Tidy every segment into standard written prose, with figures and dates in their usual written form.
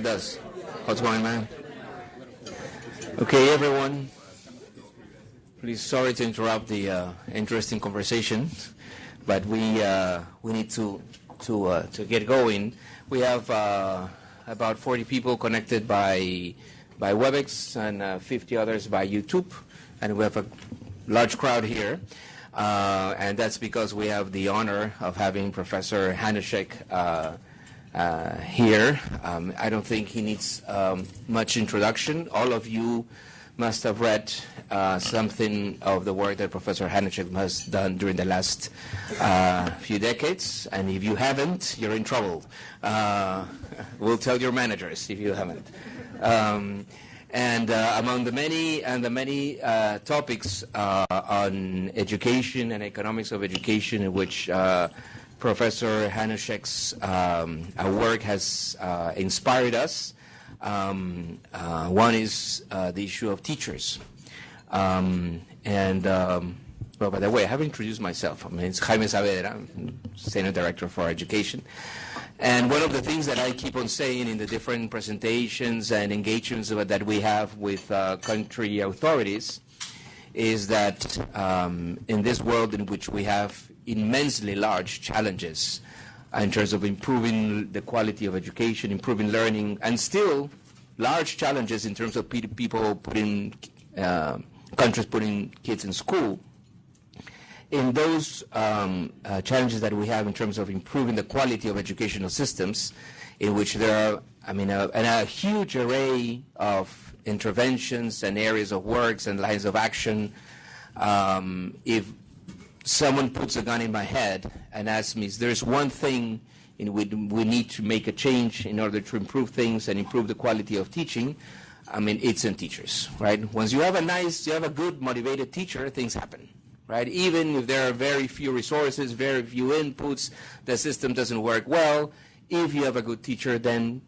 does. What's going on? Okay, everyone. Please, sorry to interrupt the interesting conversation, but we need to get going. We have about 40 people connected by WebEx and 50 others by YouTube, and we have a large crowd here. And that's because we have the honor of having Professor Hanishek here. I don't think he needs much introduction. All of you must have read something of the work that Professor Hanishek has done during the last few decades. And if you haven't, you're in trouble. We'll tell your managers if you haven't. And among the many topics on education and economics of education in which Professor Hanishek's work has inspired us, one is the issue of teachers. Well, by the way, I haven't introduced myself. It's Jaime Saavedra, I'm Senior Director for Education. And one of the things that I keep on saying in the different presentations and engagements that we have with country authorities is that in this world in which we have immensely large challenges in terms of improving the quality of education, improving learning, and still large challenges in terms of people countries putting kids in school, in those challenges that we have in terms of improving the quality of educational systems, in which there are, a huge array of interventions and areas of works and lines of action. If someone puts a gun in my head and asks me, there's one thing in which we need to make a change in order to improve things and improve the quality of teaching, it's in teachers, right? Once you have a good, motivated teacher, things happen. Right? Even if there are very few resources, very few inputs, the system doesn't work well. If you have a good teacher, then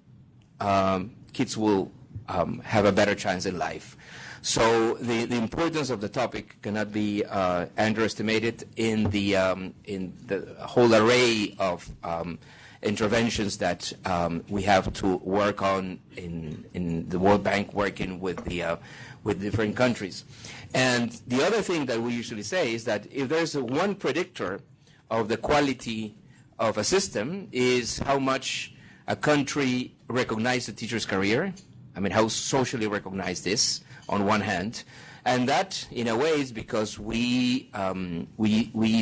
kids will have a better chance in life. So the importance of the topic cannot be underestimated in the whole array of interventions that we have to work on in the World Bank, working with different countries. And the other thing that we usually say is that if there's one predictor of the quality of a system is how much a country recognizes the teacher's career, how socially recognized this on one hand, and that in a way is because we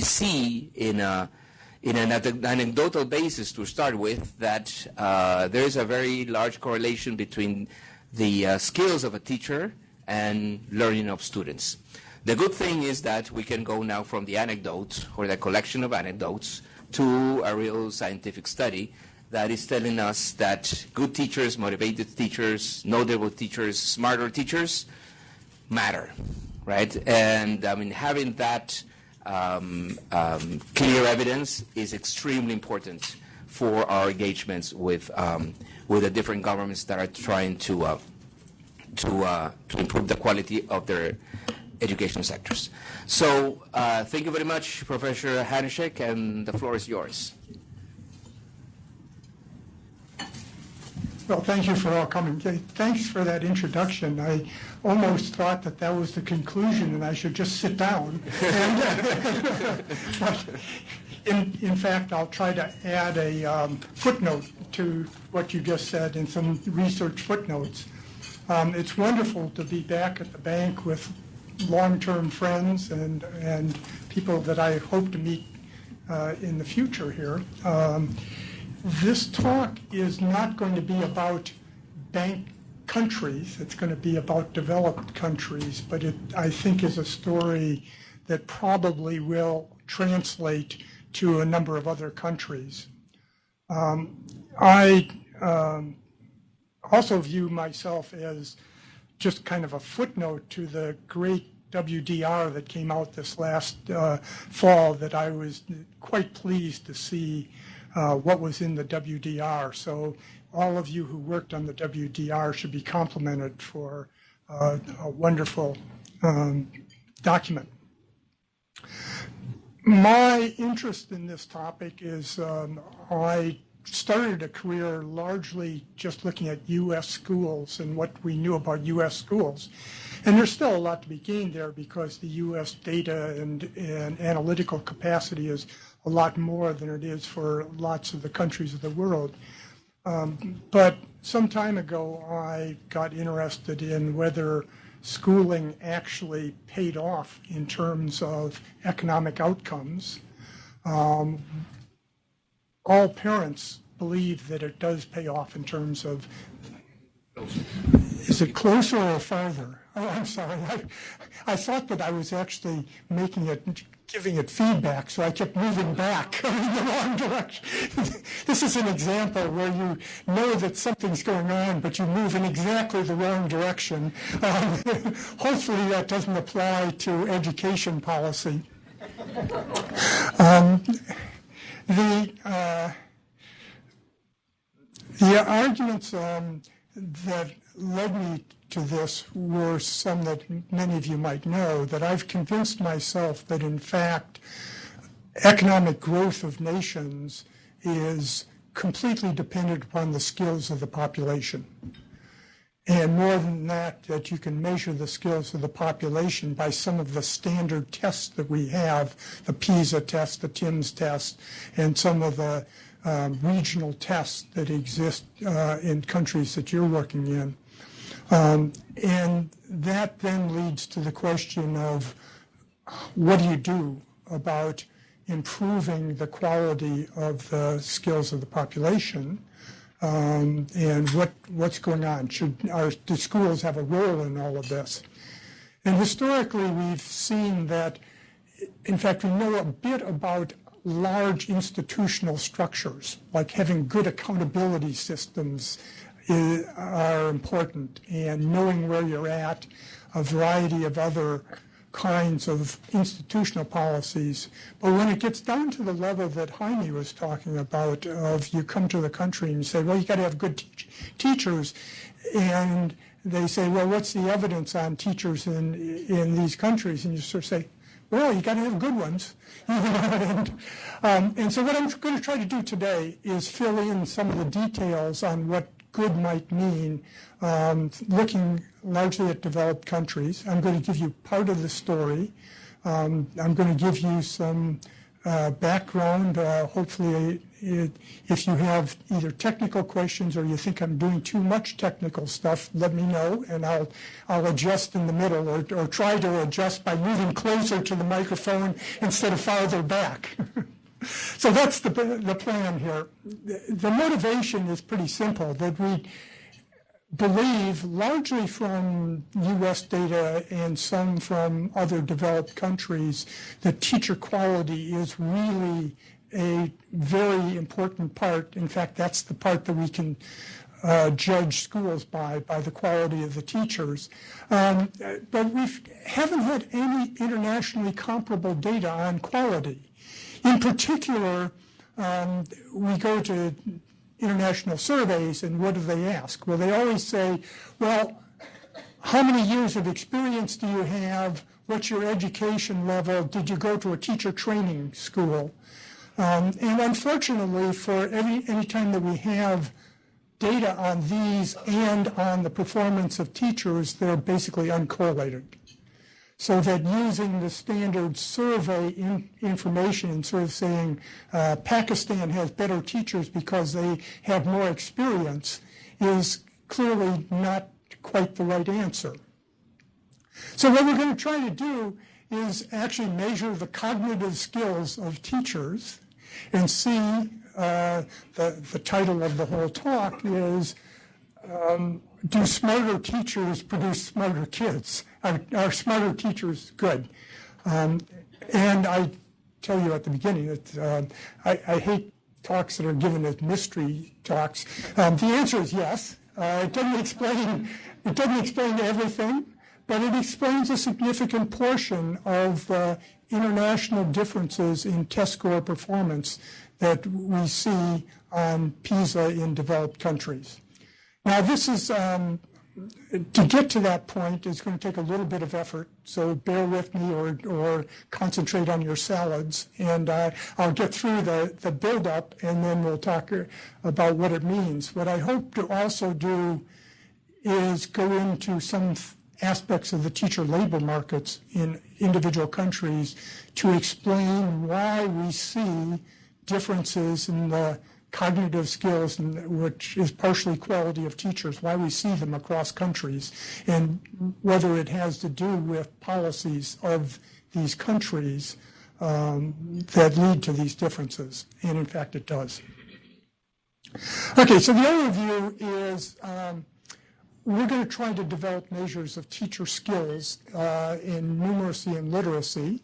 see in an anecdotal basis to start with that there is a very large correlation between the skills of a teacher and learning of students. The good thing is that we can go now from the anecdote or the collection of anecdotes to a real scientific study that is telling us that good teachers, motivated teachers, notable teachers, smarter teachers matter, right? And having that clear evidence is extremely important for our engagements with the different governments that are trying to improve the quality of their education sectors. So thank you very much, Professor Hanishek, and the floor is yours. Well, thank you for all coming. Thanks for that introduction. I almost thought that was the conclusion and I should just sit down. But in fact, I'll try to add a footnote to what you just said and some research footnotes. It's wonderful to be back at the bank with long-term friends and people that I hope to meet in the future here. This talk is not going to be about bank countries. It's going to be about developed countries, but it, I think, is a story that probably will translate to a number of other countries. I also view myself as just kind of a footnote to the great WDR that came out this last fall that I was quite pleased to see what was in the WDR. So all of you who worked on the WDR should be complimented for a wonderful document. My interest in this topic is I started a career largely just looking at U.S. schools and what we knew about U.S. schools. And there's still a lot to be gained there because the U.S. data and analytical capacity is a lot more than it is for lots of the countries of the world. But some time ago, I got interested in whether schooling actually paid off in terms of economic outcomes. All parents believe that it does pay off in terms of, is it closer or farther? Oh, I'm sorry. I thought that I was actually giving it feedback, so I kept moving back in the wrong direction. This is an example where you know that something's going on, but you move in exactly the wrong direction. Hopefully that doesn't apply to education policy. The arguments that led me to this were some that many of you might know, that I've convinced myself that in fact economic growth of nations is completely dependent upon the skills of the population. And more than that, that you can measure the skills of the population by some of the standard tests that we have, the PISA test, the TIMSS test, and some of the regional tests that exist in countries that you're working in. And that then leads to the question of what do you do about improving the quality of the skills of the population, and what's going on? Do schools have a role in all of this? And historically, we've seen that, in fact, we know a bit about large institutional structures, like having good accountability systems are important, and knowing where you're at, a variety of other kinds of institutional policies. But when it gets down to the level that Jaime was talking about, of you come to the country and you say, well, you got to have good teachers, and they say, well, what's the evidence on teachers in these countries? And you sort of say, well, you got to have good ones. And so what I'm going to try to do today is fill in some of the details on what good might mean, looking largely at developed countries. I'm going to give you part of the story. I'm going to give you some background. Hopefully, if you have either technical questions or you think I'm doing too much technical stuff, let me know, and I'll adjust in the middle, or try to adjust by moving closer to the microphone instead of farther back. So that's the plan here. The motivation is pretty simple, that we believe, largely from U.S. data and some from other developed countries, that teacher quality is really a very important part. In fact, that's the part that we can judge schools by the quality of the teachers. But we haven't had any internationally comparable data on quality. In particular, we go to international surveys, and what do they ask? Well, they always say, well, how many years of experience do you have? What's your education level? Did you go to a teacher training school? And unfortunately, for any time that we have data on these and on the performance of teachers, they're basically uncorrelated. So that using the standard survey information and sort of saying Pakistan has better teachers because they have more experience is clearly not quite the right answer. So what we're going to try to do is actually measure the cognitive skills of teachers and see, the title of the whole talk is, do smarter teachers produce smarter kids? Are smarter teachers good? And I tell you at the beginning that I hate talks that are given as mystery talks. The answer is yes. It doesn't explain everything, but it explains a significant portion of international differences in test score performance that we see on PISA in developed countries. Now, this is to get to that point is going to take a little bit of effort, so bear with me or concentrate on your salads, and I'll get through the build-up, and then we'll talk about what it means. What I hope to also do is go into some aspects of the teacher labor markets in individual countries to explain why we see differences in the cognitive skills, which is partially quality of teachers, why we see them across countries, and whether it has to do with policies of these countries that lead to these differences. And in fact, it does. Okay, so the overview is we're going to try to develop measures of teacher skills in numeracy and literacy.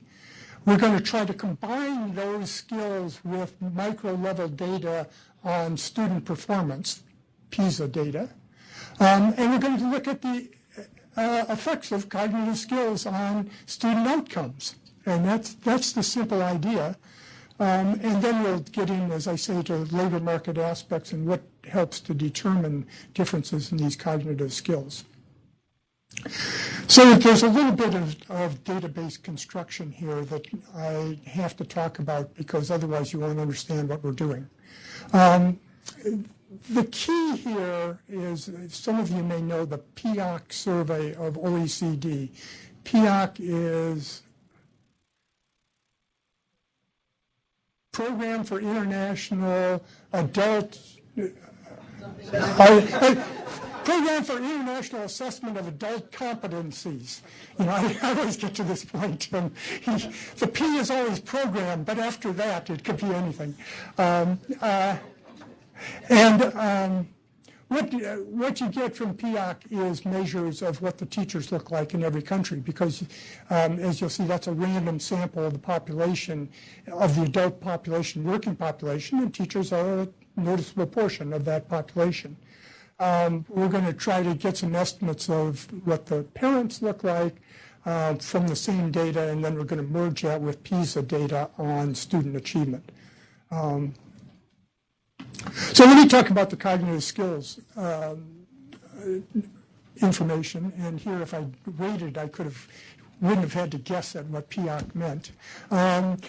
We're going to try to combine those skills with micro-level data on student performance, PISA data. And we're going to look at the effects of cognitive skills on student outcomes. And that's the simple idea. And then we'll get in, as I say, to labor market aspects and what helps to determine differences in these cognitive skills. So there's a little bit of database construction here that I have to talk about because otherwise you won't understand what we're doing. The key here is, some of you may know the PIAC survey of OECD. PIAC is Program for International Adult Program for International Assessment of Adult Competencies. You know, I always get to this point. The P is always program, but after that, it could be anything. What you get from PIAC is measures of what the teachers look like in every country, because as you'll see, that's a random sample of the population, of the adult population, working population, and teachers are a noticeable portion of that population. We're going to try to get some estimates of what the parents look like from the same data, and then we're going to merge that with PISA data on student achievement. So let me talk about the cognitive skills information. And here, if I waited, I wouldn't have had to guess at what PIAC meant. PIAC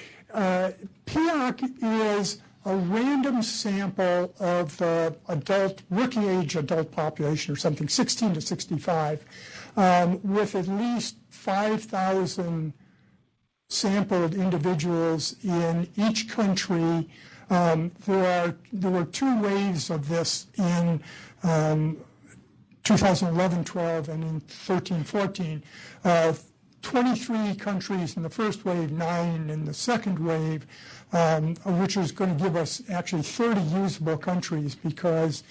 is a random sample of the working age adult population, or something, 16 to 65, with at least 5,000 sampled individuals in each country. There were two waves of this in 2011-12 and in 13-14. 23 countries in the first wave, 9 in the second wave, which is going to give us actually 30 usable countries, because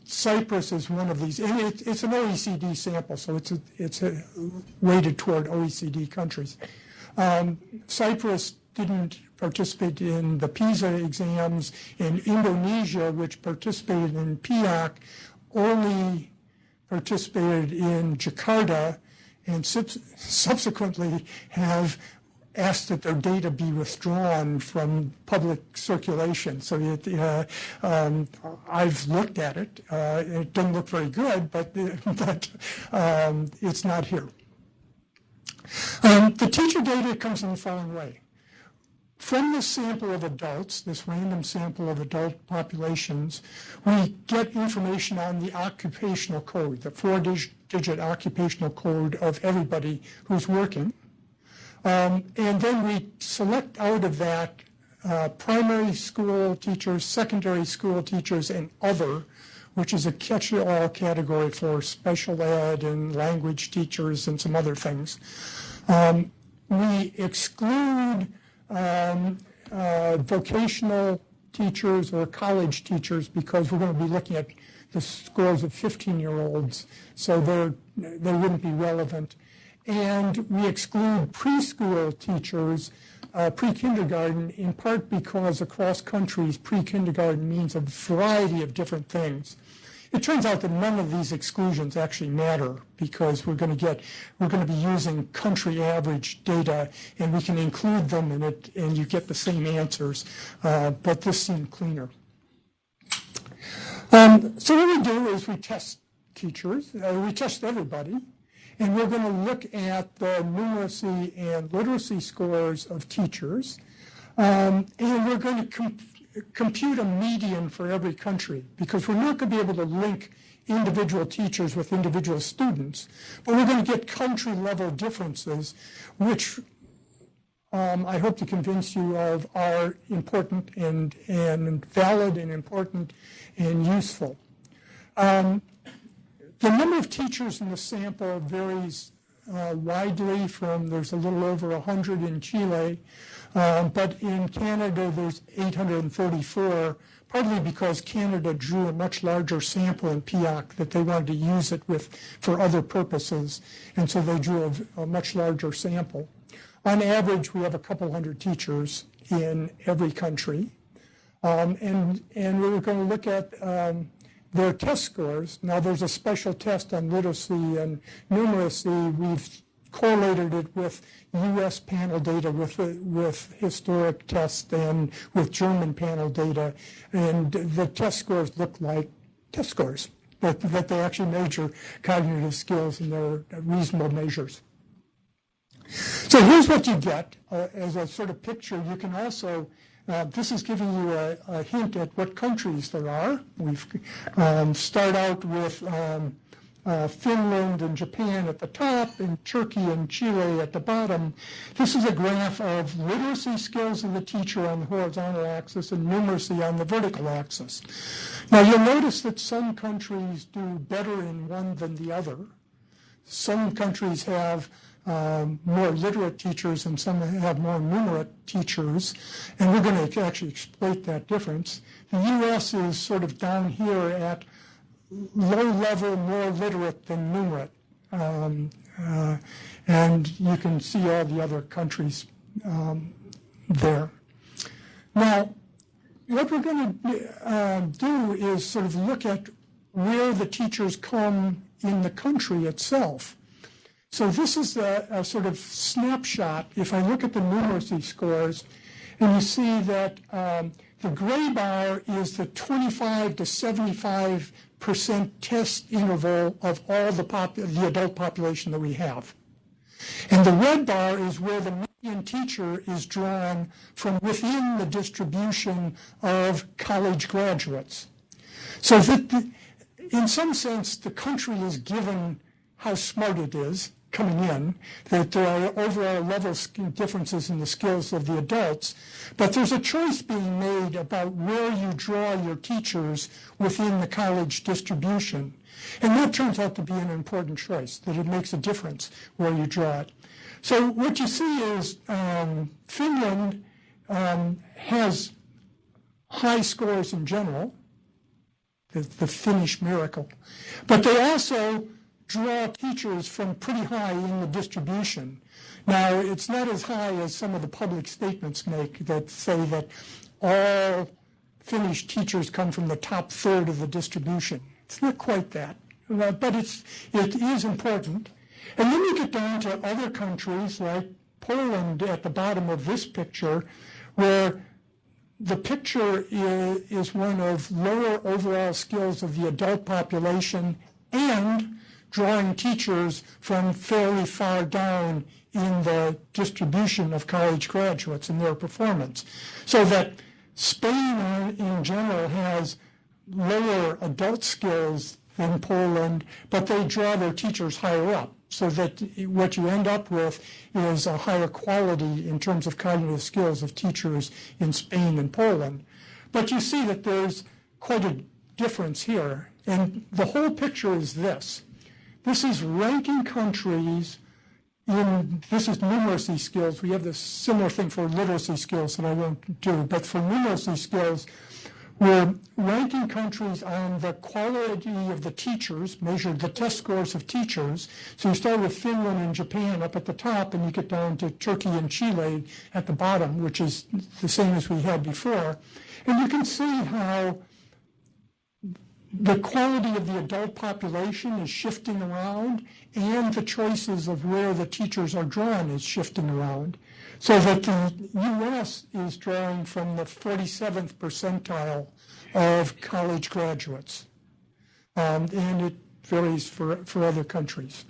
Cyprus is one of these. And it's an OECD sample, so it's weighted toward OECD countries. Cyprus didn't participate in the PISA exams, and Indonesia, which participated in PIAC, only participated in Jakarta, and subsequently have asked that their data be withdrawn from public circulation. So I've looked at it. It doesn't look very good, but it's not here. The teacher data comes in the following way. From this sample of adults, this random sample of adult populations, we get information on the occupational code, the 4-digit occupational code of everybody who's working. And then we select out of that primary school teachers, secondary school teachers, and other, which is a catch-all category for special ed and language teachers and some other things. We exclude vocational teachers or college teachers, because we're going to be looking at the scores of 15-year-olds, so they wouldn't be relevant. And we exclude preschool teachers, pre-kindergarten, in part because across countries, pre-kindergarten means a variety of different things. It turns out that none of these exclusions actually matter, because we're going to be using country average data, and we can include them in it, and you get the same answers. But this seemed cleaner. So what we do is we test teachers. We test everybody. And we're going to look at the numeracy and literacy scores of teachers. And we're going to compute a median for every country, because we're not going to be able to link individual teachers with individual students, but we're going to get country-level differences, which I hope to convince you of are important and valid and important and useful. The number of teachers in the sample varies widely from, there's a little over 100 in Chile, but in Canada there's 834, partly because Canada drew a much larger sample in PIAC that they wanted to use it for other purposes, and so they drew a much larger sample. On average, we have a couple hundred teachers in every country, and we're going to look at their test scores. Now, there's a special test on literacy and numeracy. We've correlated it with U.S. panel data, with historic tests, and with German panel data. And the test scores look like test scores, that they actually measure cognitive skills, and they're reasonable measures. So here's what you get as a sort of picture. You can also this is giving you a hint at what countries there are. We've start out with Finland and Japan at the top, and Turkey and Chile at the bottom. This is a graph of literacy skills of the teacher on the horizontal axis and numeracy on the vertical axis. Now, you'll notice that some countries do better in one than the other. Some countries have more literate teachers, and some have more numerate teachers, and we're going to actually exploit that difference. The U.S. is sort of down here at low level, more literate than numerate, and you can see all the other countries there. Now, what we're going to do is sort of look at where the teachers come in the country itself. So this is a sort of snapshot. If I look at the numeracy scores, and you see that the gray bar is the 25 to 75% test interval of all the adult population that we have. And the red bar is where the median teacher is drawn from within the distribution of college graduates. So that in some sense, the country is given how smart it is coming in, that there are overall level differences in the skills of the adults, but there's a choice being made about where you draw your teachers within the college distribution. And that turns out to be an important choice, that it makes a difference where you draw it. So what you see is Finland has high scores in general, the Finnish miracle, but they also draw teachers from pretty high in the distribution. Now, it's not as high as some of the public statements make that say that all Finnish teachers come from the top third of the distribution. It's not quite that, but it is important. And then you get down to other countries like Poland at the bottom of this picture, where the picture is one of lower overall skills of the adult population and drawing teachers from fairly far down in the distribution of college graduates and their performance. So that Spain in general has lower adult skills than Poland, but they draw their teachers higher up, so that what you end up with is a higher quality in terms of cognitive skills of teachers in Spain and Poland. But you see that there's quite a difference here, and the whole picture is this. This is ranking countries this is numeracy skills. We have this similar thing for literacy skills that I won't do, but for numeracy skills, we're ranking countries on the quality of the teachers, measured the test scores of teachers. So you start with Finland and Japan up at the top, and you get down to Turkey and Chile at the bottom, which is the same as we had before. And you can see how the quality of the adult population is shifting around, and the choices of where the teachers are drawn is shifting around, so that the U.S. is drawing from the 47th percentile of college graduates. And it varies for other countries.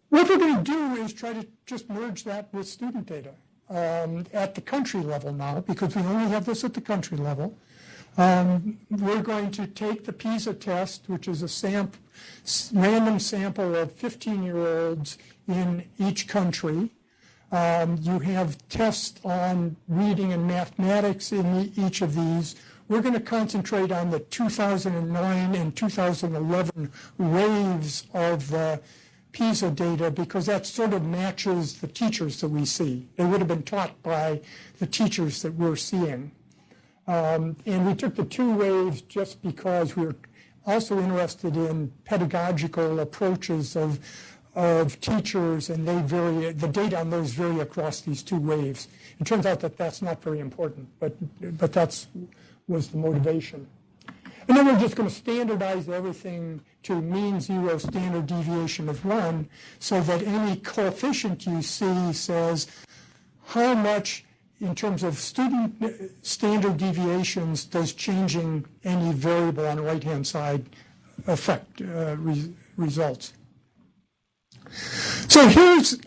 What we're going to do is try to just merge that with student data at the country level now, because we only have this at the country level. We're going to take the PISA test, which is a random sample of 15-year-olds in each country. You have tests on reading and mathematics in each of these. We're going to concentrate on the 2009 and 2011 waves of the PISA data, because that sort of matches the teachers that we see. They would have been taught by the teachers that we're seeing. And we took the two waves just because we're also interested in pedagogical approaches of teachers, and they vary. The data on those vary across these two waves. It turns out that that's not very important, but was the motivation. And then we're just going to standardize everything to mean zero, standard deviation of 1, so that any coefficient you see says how much, in terms of student standard deviations, does changing any variable on the right-hand side affect results. So here's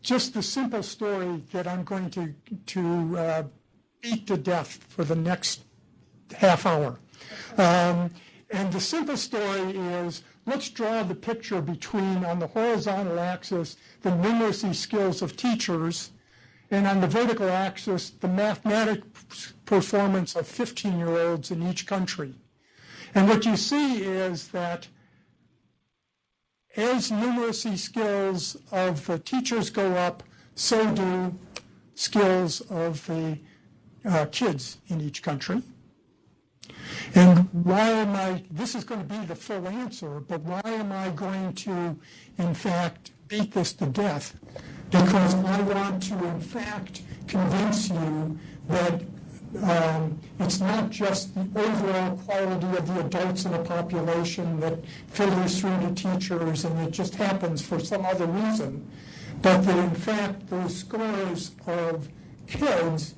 just the simple story that I'm going to beat to death for the next half hour. And the simple story is, let's draw the picture between, on the horizontal axis, the numeracy skills of teachers, and on the vertical axis, the mathematics performance of 15-year-olds in each country. And what you see is that as numeracy skills of the teachers go up, so do skills of the kids in each country. And this is going to be the full answer, but why am I going to, in fact, beat this to death? Because I want to, in fact, convince you that it's not just the overall quality of the adults in a population that filters through to teachers and it just happens for some other reason, but that, in fact, those scores of kids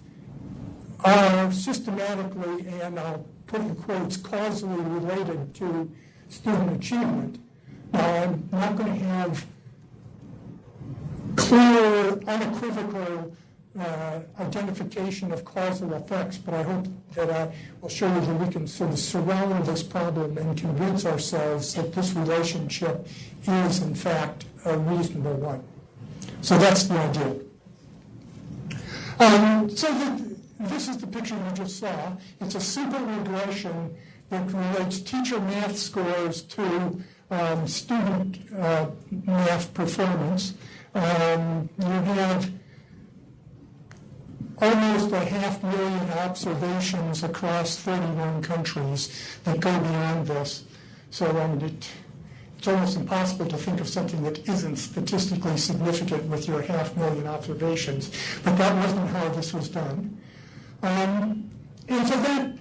are systematically, and I'll put in quotes, causally related to student achievement. Now, I'm not going to have clear, unequivocal identification of causal effects, but I hope that I will show you that we can sort of surround this problem and convince ourselves that this relationship is, in fact, a reasonable one. So that's the idea. This is the picture you just saw. It's a simple regression that relates teacher math scores to student math performance. You have almost 500,000 observations across 31 countries that go beyond this. So it's almost impossible to think of something that isn't statistically significant with your 500,000 observations. But that wasn't how this was done. And so that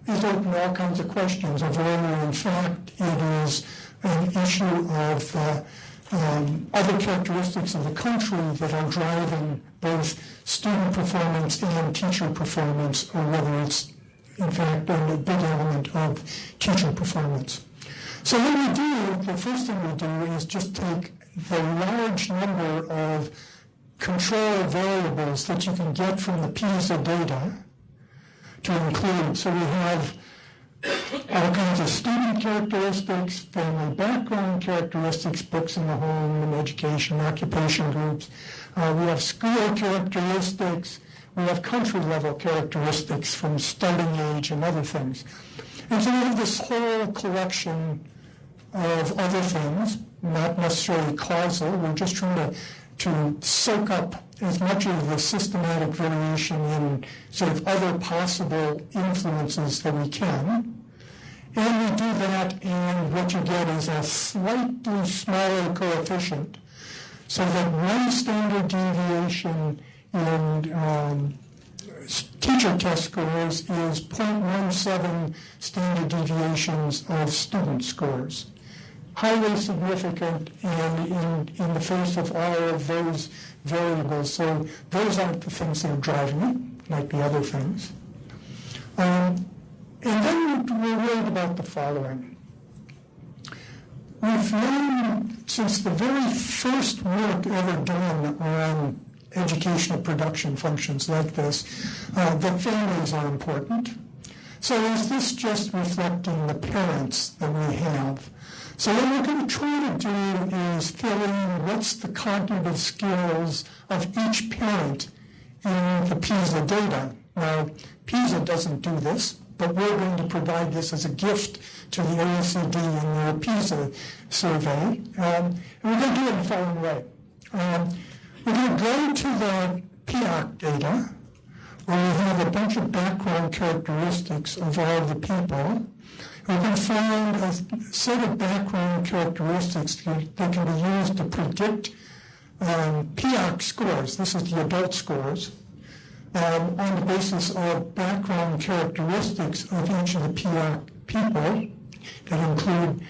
is open to all kinds of questions of whether, in fact, it is an issue of other characteristics of the country that are driving both student performance and teacher performance, or whether it's, in fact, a big element of teacher performance. So what we do, the first thing we do is just take the large number of control variables that you can get from the PISA data to include. So we have all kinds of student characteristics, family background characteristics, books in the home and education, occupation groups. We have school characteristics. We have country level characteristics from starting age and other things. And so we have this whole collection of other things, not necessarily causal. We're just trying to soak up as much of the systematic variation in sort of other possible influences that we can. And we do that, and what you get is a slightly smaller coefficient, so that one standard deviation in teacher test scores is 0.17 standard deviations of student scores. Highly significant, and in the face of all of those variables. So those aren't the things that are driving it. Might be other things. And then we're worried about the following. We've known since the very first work ever done on educational production functions like this that families are important. So is this just reflecting the parents that we have? So what we're going to try to do is fill in what's the cognitive skills of each parent in the PISA data. Now, PISA doesn't do this, but we're going to provide this as a gift to the OECD in their PISA survey. And we're going to do it in the following way. We're going to go to the PIAC data, where we have a bunch of background characteristics of all the people. We're going to find a set of background characteristics that can be used to predict PIAC scores. This is the adult scores. On the basis of background characteristics of each of the PIAC people that include,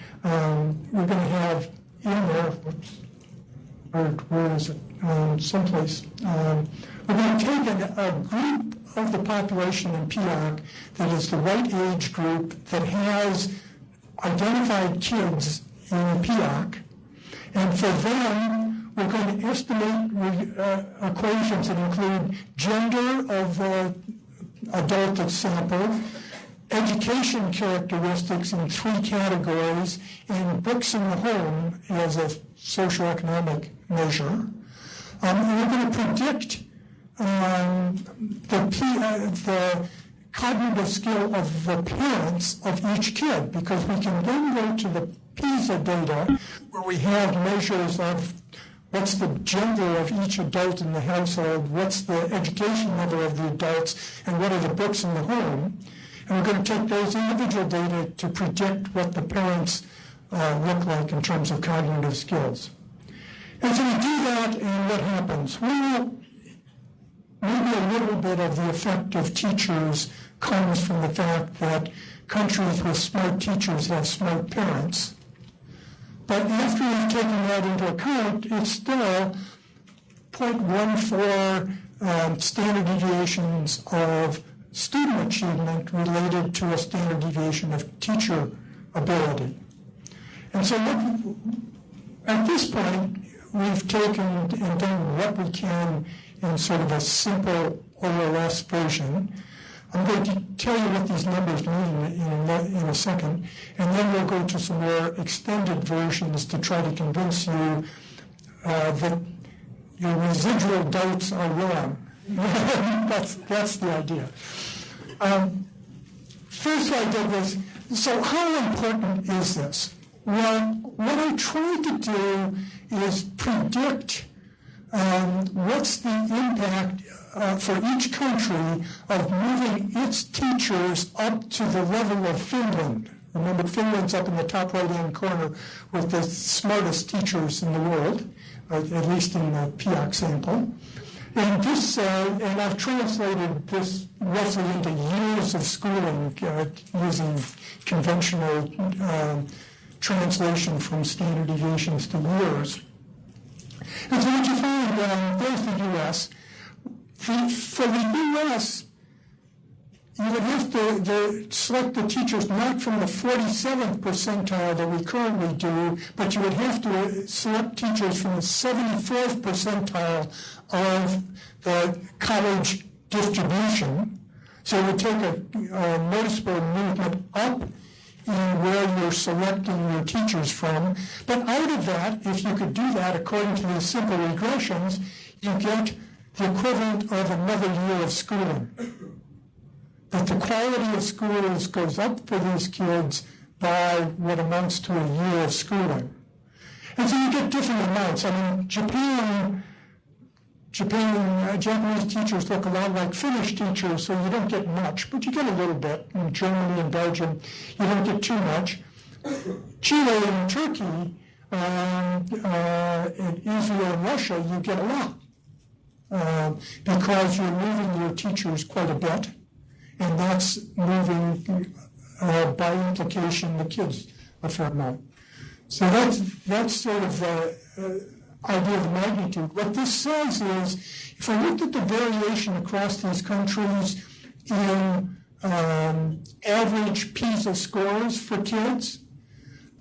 we're going to have in there, where is it? Someplace. We're going to take a group of the population in PIAC that is the right age group that has identified kids in PIAC, and for them, we're going to estimate equations that include gender of the adult that's sampled, education characteristics in 3 categories, and books in the home as a socioeconomic measure. And we're going to predict the cognitive skill of the parents of each kid, because we can then go to the PISA data where we have measures of what's the gender of each adult in the household, what's the education level of the adults, and what are the books in the home. And we're going to take those individual data to predict what the parents look like in terms of cognitive skills. And so we do that, and what happens? Well, maybe a little bit of the effect of teachers comes from the fact that countries with smart teachers have smart parents. But after we've taken that into account, it's still 0.14 standard deviations of student achievement related to a standard deviation of teacher ability. And so at this point, we've taken and done what we can in sort of a simple OLS version. I'm going to tell you what these numbers mean in a second, and then we'll go to some more extended versions to try to convince you that your residual doubts are wrong. That's the idea. First I did was, so how important is this? Well, what I tried to do is predict what's the impact for each country of moving its teachers up to the level of Finland. Remember, Finland's up in the top right-hand corner with the smartest teachers in the world, at least in the PIAC sample. And this, and I've translated this roughly into years of schooling using conventional translation from standard deviations to years. And so what you find, there's the U.S. For the U.S., you would have to select the teachers not from the 47th percentile that we currently do, but you would have to select teachers from the 74th percentile of the college distribution. So it would take a noticeable movement up in where you're selecting your teachers from. But out of that, if you could do that according to these simple regressions, you get the equivalent of another year of schooling. That the quality of schools goes up for these kids by what amounts to a year of schooling. And so you get different amounts. I mean, Japanese teachers look a lot like Finnish teachers, so you don't get much, but you get a little bit. In Germany and Belgium, you don't get too much. Chile and Turkey, in Israel and Russia, you get a lot. Because you're moving your teachers quite a bit, and that's moving, by implication, the kids a fair amount. So that's sort of the idea of magnitude. What this says is, if I looked at the variation across these countries in average PISA scores for kids,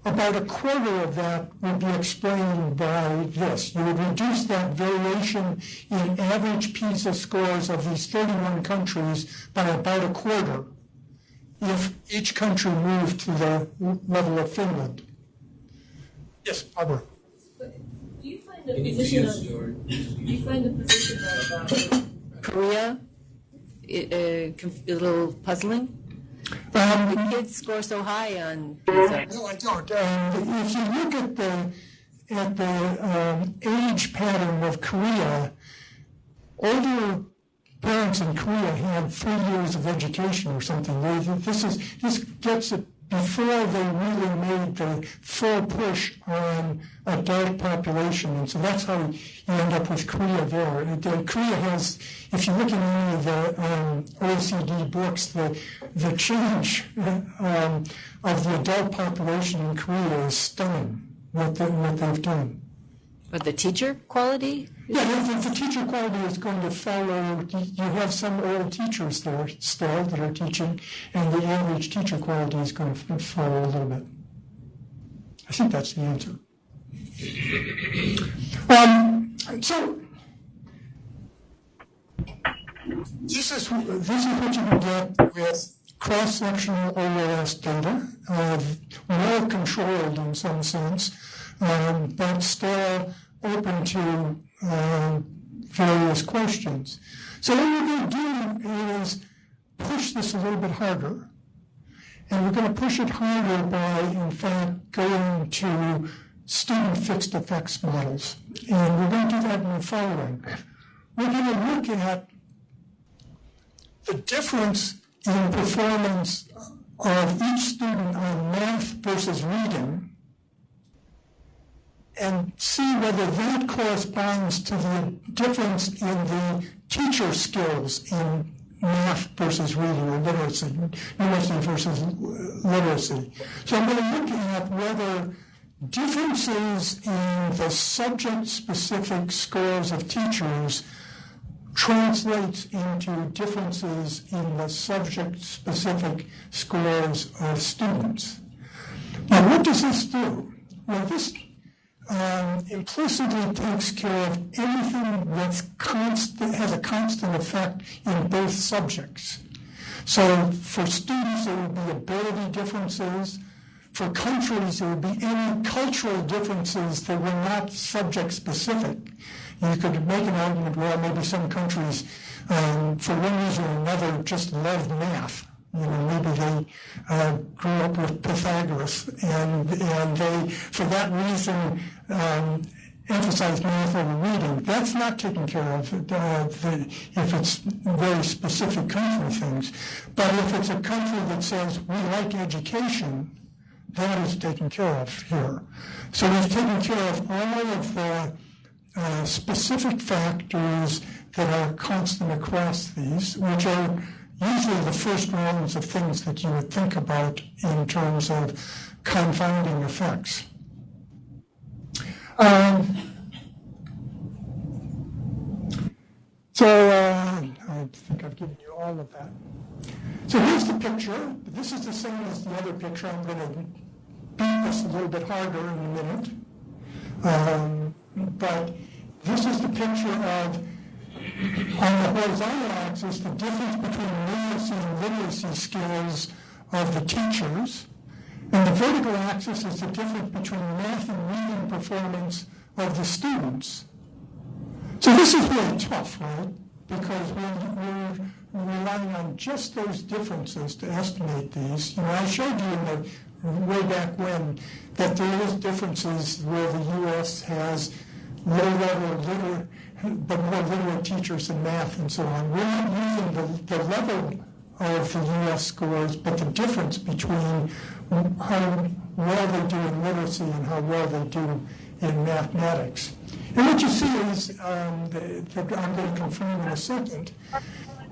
about a quarter of that would be explained by this. You would reduce that variation in average PISA scores of these 31 countries by about a quarter if each country moved to the level of Finland. Yes, Barbara. Do you find the position of Korea a little puzzling? The kids score so high on PISA. No, I don't. If you look at the age pattern of Korea, older parents in Korea had 3 years of education or something. This gets it before they really made the full push on adult population, and so that's how you end up with Korea there. Korea has, if you look in any of the OECD books, the change of the adult population in Korea is stunning, what they've done. But the teacher quality? Yeah, the teacher quality is going to follow. You have some old teachers there still that are teaching, and the average teacher quality is going to follow a little bit. I think that's the answer. So this is what you can get with cross-sectional OLS data, more controlled in some sense, but still open to various questions. So what we're going to do is push this a little bit harder. And we're going to push it harder by, in fact, going to student fixed effects models. And we're going to do that in the following. We're going to look at the difference in performance of each student on math versus reading, and see whether that corresponds to the difference in the teacher skills in math versus reading, or literacy, numeracy versus literacy. So I'm going to look at whether differences in the subject-specific scores of teachers translates into differences in the subject-specific scores of students. Now, what does this do? Well, this implicitly takes care of anything that's constant, has a constant effect in both subjects. So for students, there would be ability differences. For countries, there would be any cultural differences that were not subject-specific. You could make an argument, well, maybe some countries, for one reason or another, just loved math. You know, maybe they grew up with Pythagoras, and they, for that reason, emphasize math over reading. That's not taken care of if it's very specific country things. But if it's a country that says, we like education, that is taken care of here. So we've taken care of all of the specific factors that are constant across these, which are usually the first rounds of things that you would think about in terms of confounding effects. I think I've given you all of that. So here's the picture. This is the same as the other picture. I'm going to beat this a little bit harder in a minute. But this is the picture of, on the horizontal axis, the difference between numeracy and literacy skills of the teachers. And the vertical axis is the difference between math and reading performance of the students. So this is really tough, right? Because we're relying on just those differences to estimate these. You know, I showed you in the way back when that there is differences where the U.S. has low-level but more literate teachers in math and so on. We're not using the level of the U.S. scores, but the difference between how well they do in literacy and how well they do in mathematics. And what you see is, that I'm going to confirm in a second,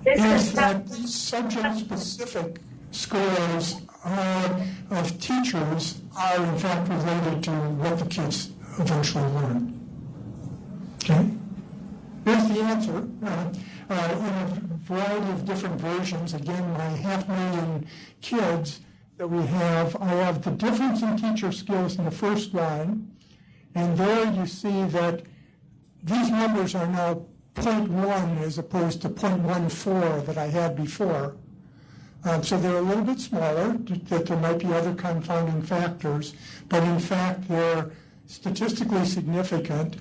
is that these subject-specific scores of teachers are in fact related to what the kids eventually learn. Okay? Here's the answer. In a variety of different versions. Again, my 500,000 kids that we have, I have the difference in teacher skills in the first line, and there you see that these numbers are now 0.1 as opposed to 0.14 that I had before. So they're a little bit smaller, that there might be other confounding factors, but in fact they're statistically significant.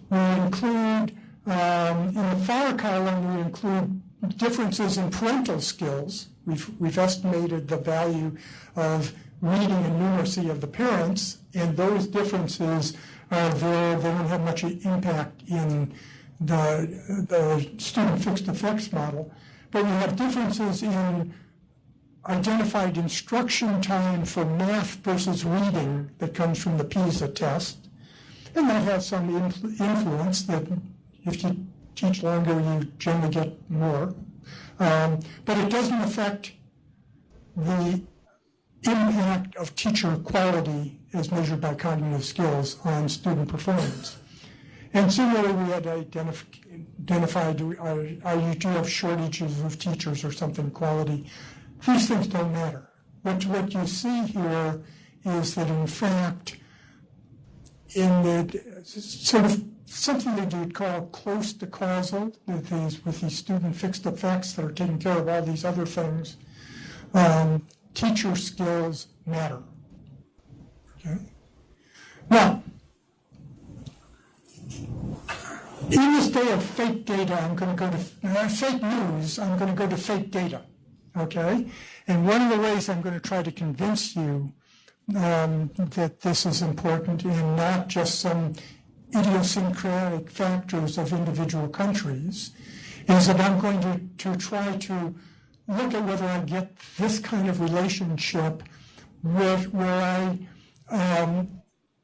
We include, in the far column, we include differences in parental skills. We've estimated the value of reading and numeracy of the parents, and those differences are there. They don't have much impact in the student fixed effects model. But we have differences in identified instruction time for math versus reading that comes from the PISA test. And that has some influence that if you teach longer, you generally get more. But it doesn't affect the impact of teacher quality as measured by cognitive skills on student performance. And similarly, we had identified, you do have shortages of teachers or something, quality. These things don't matter. What you see here is that, in fact, in the sort of something that you'd call close to causal, with these student fixed effects that are taking care of all these other things, teacher skills matter. Okay? Now, in this day of fake data, I'm going to go to fake news. I'm going to go to fake data. Okay, and one of the ways I'm going to try to convince you that this is important and not just some idiosyncratic factors of individual countries is that I'm going to try to look at whether I get this kind of relationship where I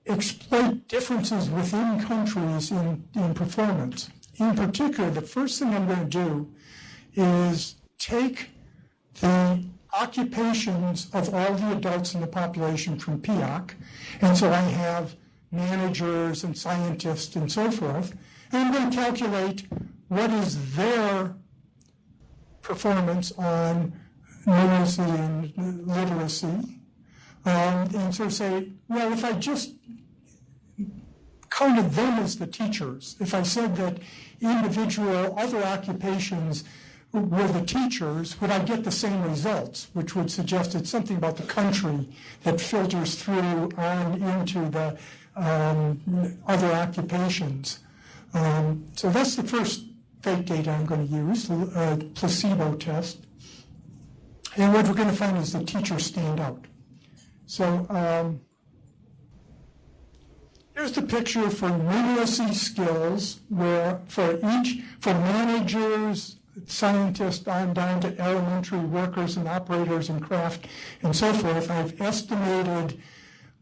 exploit differences within countries in performance. In particular, the first thing I'm going to do is take the occupations of all the adults in the population from PIOC, and so I have managers and scientists and so forth, and I'm going to calculate what is their performance on numeracy and literacy, and so say, well, if I just counted them as the teachers, if I said that individual other occupations were the teachers, would I get the same results, which would suggest it's something about the country that filters through on into the other occupations. So that's the first fake data I'm going to use, the placebo test. And what we're going to find is the teachers stand out. So here's the picture for numeracy skills, where for managers, scientists on down to elementary workers and operators and craft and so forth, I've estimated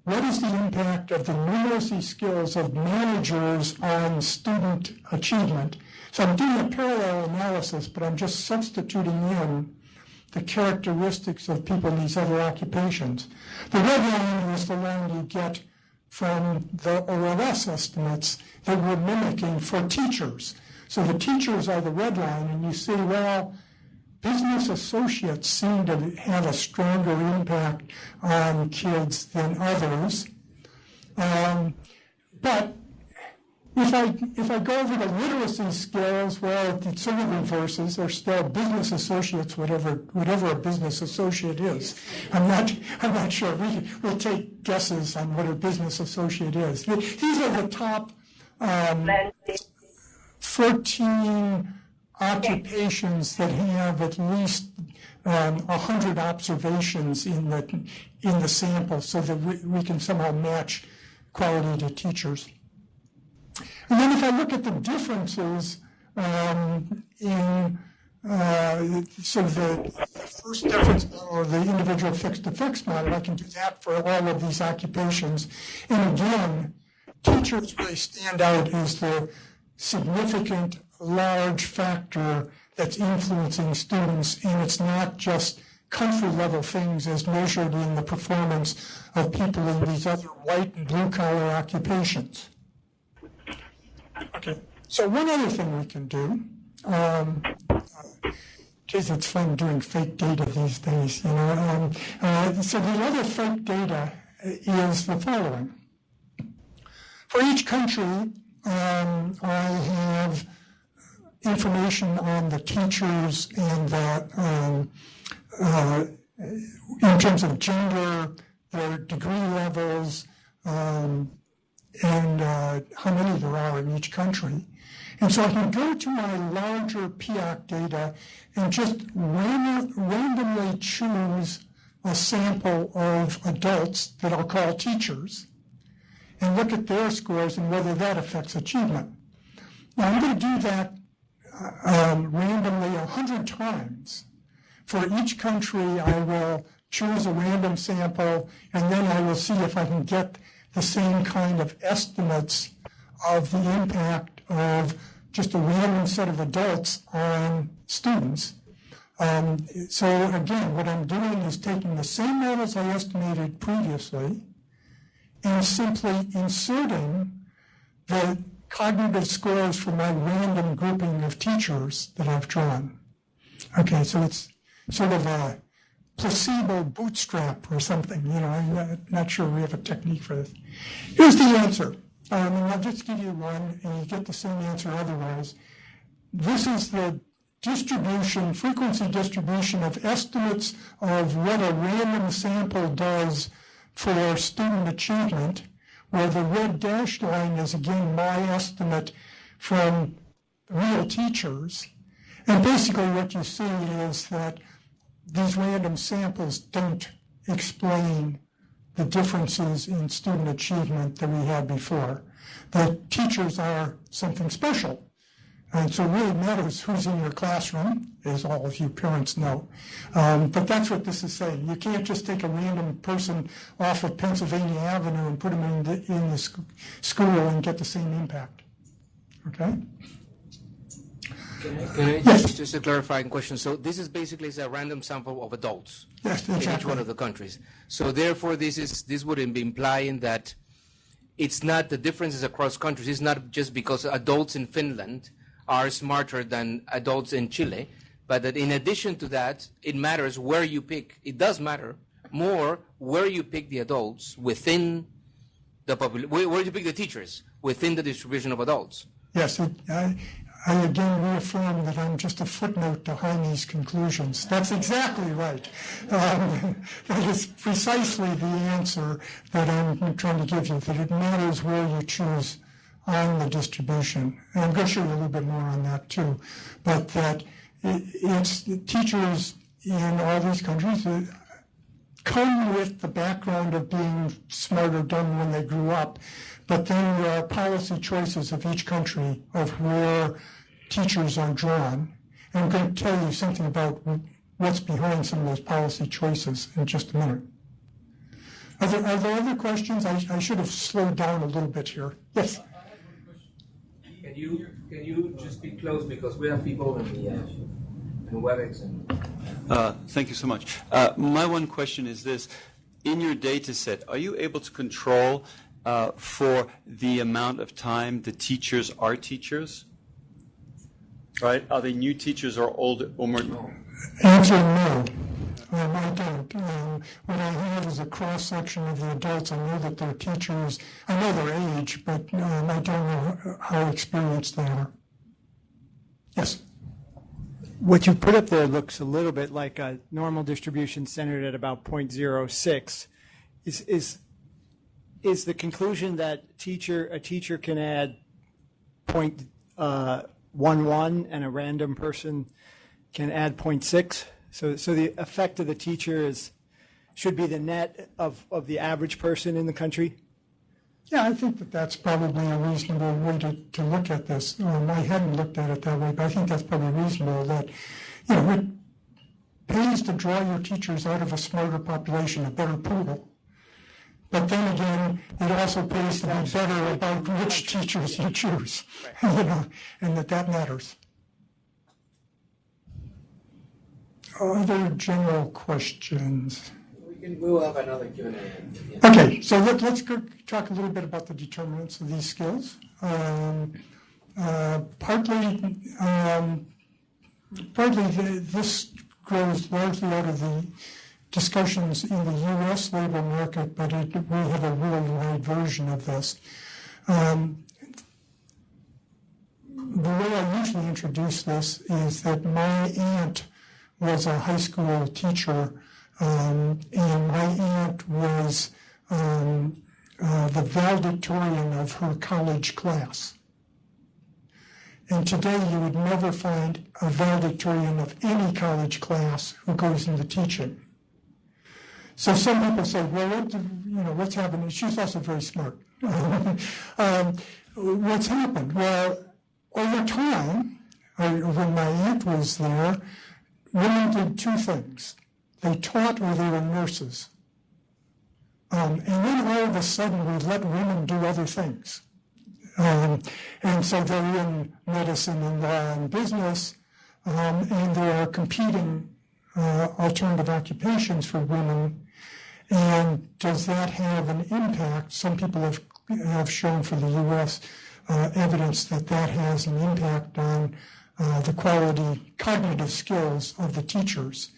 what is the impact of the numeracy skills of managers on student achievement. So I'm doing a parallel analysis, but I'm just substituting in the characteristics of people in these other occupations. The red line is the line you get from the OLS estimates that we're mimicking for teachers. So the teachers are the red line, and you see, well, business associates seem to have a stronger impact on kids than others. But if I go over the literacy skills, well, it sort of reverses. They're still business associates, whatever a business associate is. I'm not sure. We'll take guesses on what a business associate is. These are the top 14 occupations that have at least 100 observations in the sample, so that we can somehow match quality to teachers. And then if I look at the differences in sort of the first difference or the individual fixed effects model, I can do that for all of these occupations. And again, teachers really stand out as the significant, large factor that's influencing students, and it's not just country-level things as measured in the performance of people in these other white and blue-collar occupations. Okay, so one other thing we can do Geez, it's fun doing fake data these days, you know. So the other fake data is the following. For each country, I have information on the teachers and the, in terms of gender, their degree levels, and how many there are in each country. And so I can go to my larger PIAC data and just randomly choose a sample of adults that I'll call teachers and look at their scores and whether that affects achievement. Now, I'm going to do that randomly 100 times. For each country, I will choose a random sample, and then I will see if I can get the same kind of estimates of the impact of just a random set of adults on students. So again, what I'm doing is taking the same levels I estimated previously and simply inserting the cognitive scores from my random grouping of teachers that I've drawn. Okay, so it's sort of a placebo bootstrap or something, you know. I'm not sure we have a technique for this. Here's the answer. And I'll just give you one, and you get the same answer otherwise. This is the distribution, frequency distribution of estimates of what a random sample does for student achievement, where the red dashed line is, again, my estimate from real teachers. And basically what you see is that these random samples don't explain the differences in student achievement that we had before. The teachers are something special. And so it really matters who's in your classroom, as all of you parents know. But that's what this is saying. You can't just take a random person off of Pennsylvania Avenue and put them in the school and get the same impact. Okay? Can I just a clarifying question? So this is basically a random sample of adults in each one of the countries. So therefore, this would be implying that it's not the differences across countries. It's not just because adults in Finland are smarter than adults in Chile, but that in addition to that, it matters where you pick. It does matter more where you pick the adults within the population, where you pick the teachers within the distribution of adults. Yes, I again reaffirm that I'm just a footnote to Jaime's conclusions. That's exactly right. That is precisely the answer that I'm trying to give you, that it matters where you choose on the distribution. And I'm going to show you a little bit more on that too. But that it's teachers in all these countries that come with the background of being smart or dumb when they grew up, but then there are policy choices of each country of where teachers are drawn. And I'm going to tell you something about what's behind some of those policy choices in just a minute. Are there other questions? I should have slowed down a little bit here. Yes? Can you just be close, because we have people in WebEx and... Thank you so much. My one question is this. In your data set, are you able to control for the amount of time the teachers are teachers? Right? Are they new teachers or old? Answer no. I don't. What I have is a cross-section of the adults. I know that they're teachers. I know their age, but I don't know how experienced they are. Yes? What you put up there looks a little bit like a normal distribution centered at about 0.06. Is the conclusion that a teacher can add 0.11 and a random person can add 0.6? So the effect of the teacher should be the net of the average person in the country? Yeah, I think that's probably a reasonable way to look at this. I hadn't looked at it that way, but I think that's probably reasonable that, it pays to draw your teachers out of a smarter population, a better pool. But then again, it also pays to be better about which teachers you choose, and that matters. Other general questions? We'll have another Q&A. Yeah. Okay, so let's go talk a little bit about the determinants of these skills. Partly, Partly this grows largely out of the discussions in the U.S. labor market, but we have a worldwide version of this. The way I usually introduce this is that my aunt was a high school teacher, and my aunt was the valedictorian of her college class. And today you would never find a valedictorian of any college class who goes into teaching. So some people say, well, what's happening? She's also very smart. What's happened? Well, over time, when my aunt was there, women did two things. They taught or they were nurses. And then all of a sudden we let women do other things. And so they're in medicine and law and business, and there are competing alternative occupations for women. And does that have an impact? Some people have shown for the U.S. Evidence that has an impact on the quality, cognitive skills of the teachers.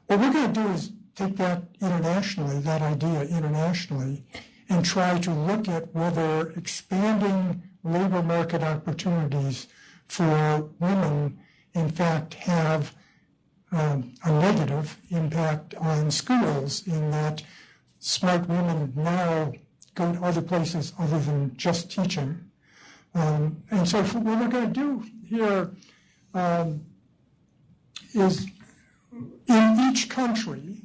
What we're going to do is take that internationally, that idea internationally, and try to look at whether expanding labor market opportunities for women, in fact, have a negative impact on schools, in that smart women now go to other places other than just teaching. And so what we're going to do here is, in each country,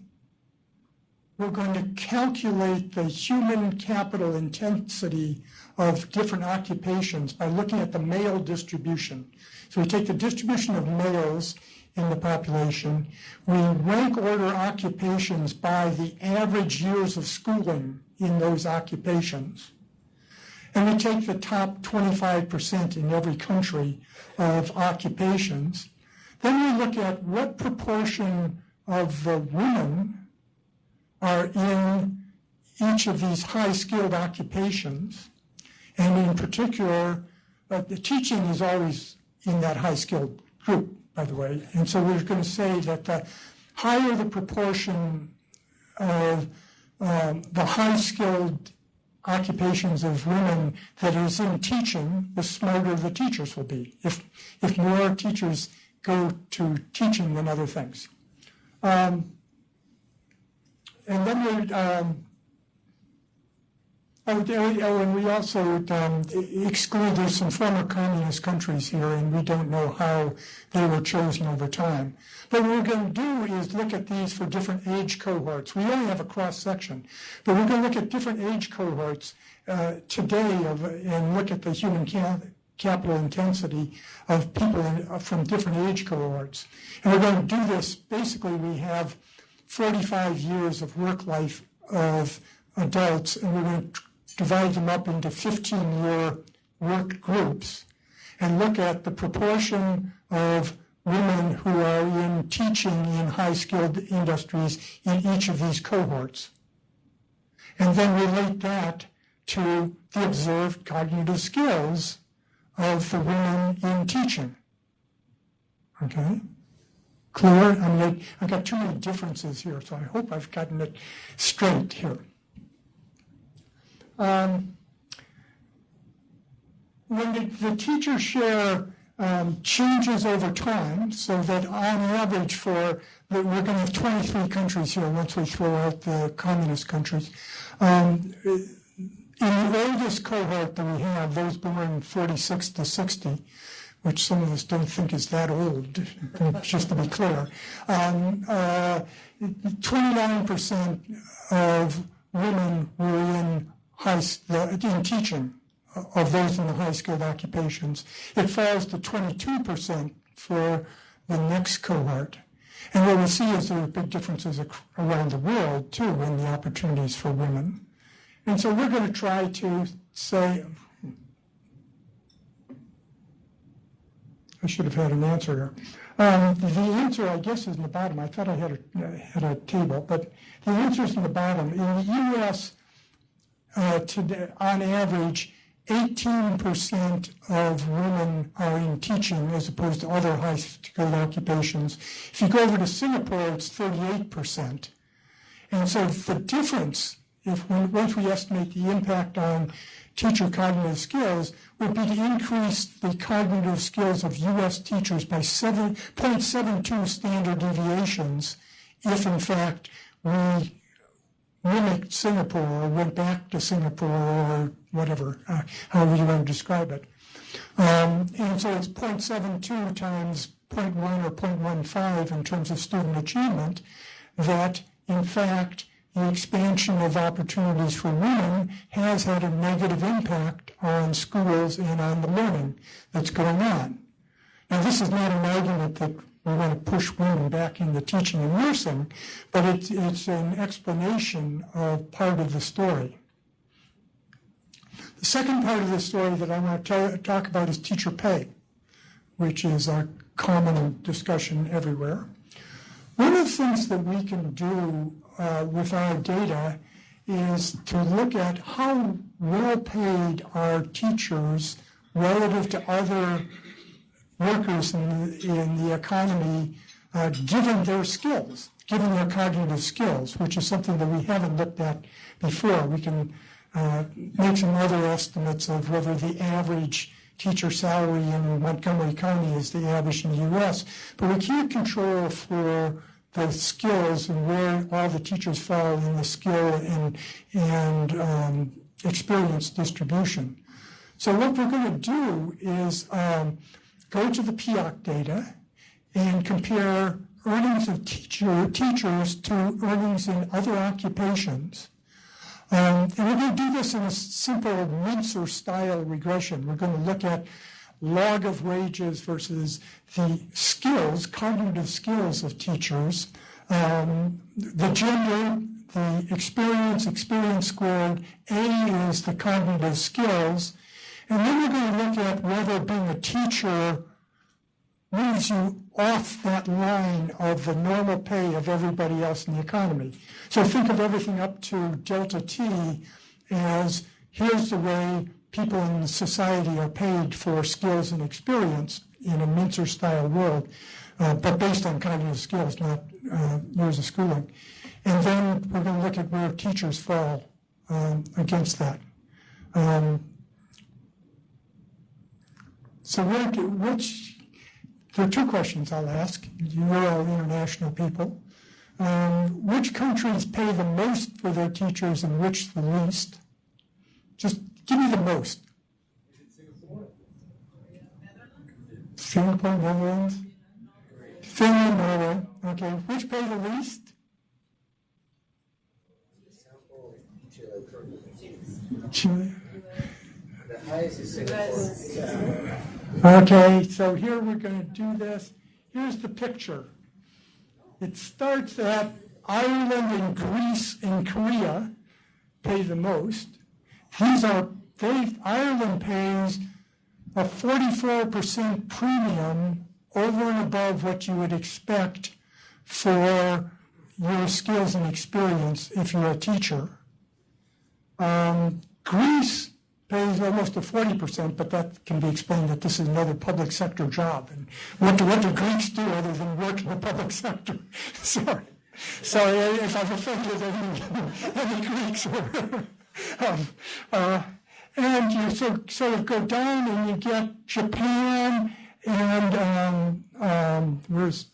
we're going to calculate the human capital intensity of different occupations by looking at the male distribution. So we take the distribution of males in the population, we rank order occupations by the average years of schooling in those occupations, and we take the top 25% in every country of occupations. Then we look at what proportion of the women are in each of these high-skilled occupations. And in particular, the teaching is always in that high-skilled group, by the way. And so we're going to say that the higher the proportion of the high-skilled occupations of women that is in teaching, the smarter the teachers will be, if more teachers go to teaching than other things. And then we also exclude, there's some former communist countries here, and we don't know how they were chosen over time. But what we're going to do is look at these for different age cohorts. We only have a cross-section, but we're going to look at different age cohorts today and look at the human capital intensity of people from different age cohorts. And we're going to do this, basically we have 45 years of work life of adults, and we're going to divide them up into 15-year work groups and look at the proportion of women who are in teaching in high-skilled industries in each of these cohorts. And then relate that to the observed cognitive skills of the women in teaching. Okay? Clear? I mean, I've got too many differences here, so I hope I've gotten it straight here. When the teacher share changes over time, so that on average we're going to have 23 countries here once we throw out the communist countries. In the oldest cohort that we have, those born 46 to 60, which some of us don't think is that old, just to be clear, 29% of women were in teaching, of those in the high-skilled occupations. It falls to 22% for the next cohort. And what we see is there are big differences around the world, too, in the opportunities for women. And so we're going to try to say, I should have had an answer here. The answer, I guess, is in the bottom. I thought I had a table, but the answer is in the bottom. In the U.S., today, on average, 18% of women are in teaching as opposed to other high-skilled occupations. If you go over to Singapore, it's 38%. And so the difference, once we estimate the impact on teacher cognitive skills, would be to increase the cognitive skills of U.S. teachers by 0.72 standard deviations if, in fact, we mimicked Singapore or went back to Singapore or whatever, however you want to describe it. And so it's 0.72 times 0.1 or 0.15 in terms of student achievement that, in fact, the expansion of opportunities for women has had a negative impact on schools and on the learning that's going on. Now, this is not an argument that we want to push women back into teaching and nursing, but it's an explanation of part of the story. The second part of the story that I want to talk about is teacher pay, which is a common discussion everywhere. One of the things that we can do with our data is to look at how well paid are teachers relative to other workers in the economy, given their skills, given their cognitive skills, which is something that we haven't looked at before. We can make some other estimates of whether the average teacher salary in Montgomery County is the average in the U.S., but we can't control for the skills and where all the teachers fall in the skill and experience distribution. So what we're going to do is go to the PIOC data and compare earnings of teachers to earnings in other occupations. And we're going to do this in a simple Mincer-style regression. We're going to look at log of wages versus the skills, cognitive skills of teachers, the gender, the experience squared, A is the cognitive skills, and then we're going to look at whether being a teacher moves you off that line of the normal pay of everybody else in the economy. So think of everything up to delta T as here's the way people in society are paid for skills and experience in a Mincer-style world, but based on cognitive skills, not years of schooling. And then we're going to look at where teachers fall against that. So there are two questions I'll ask. You're all international people. Which countries pay the most for their teachers and which the least? Just give me the most. Singapore, Netherlands? Finland, Norway. Okay. Which pay the least? Chile. The highest is Singapore. Okay, so here we're going to do this. Here's the picture. It starts at Ireland and Greece and Korea pay the most. Ireland pays a 44% premium over and above what you would expect for your skills and experience if you're a teacher. Greece pays almost a 40%, but that can be explained that this is another public sector job. And what do Greeks do other than work in the public sector? Sorry if I've offended any Greeks. And you sort of go down and you get Japan and whereas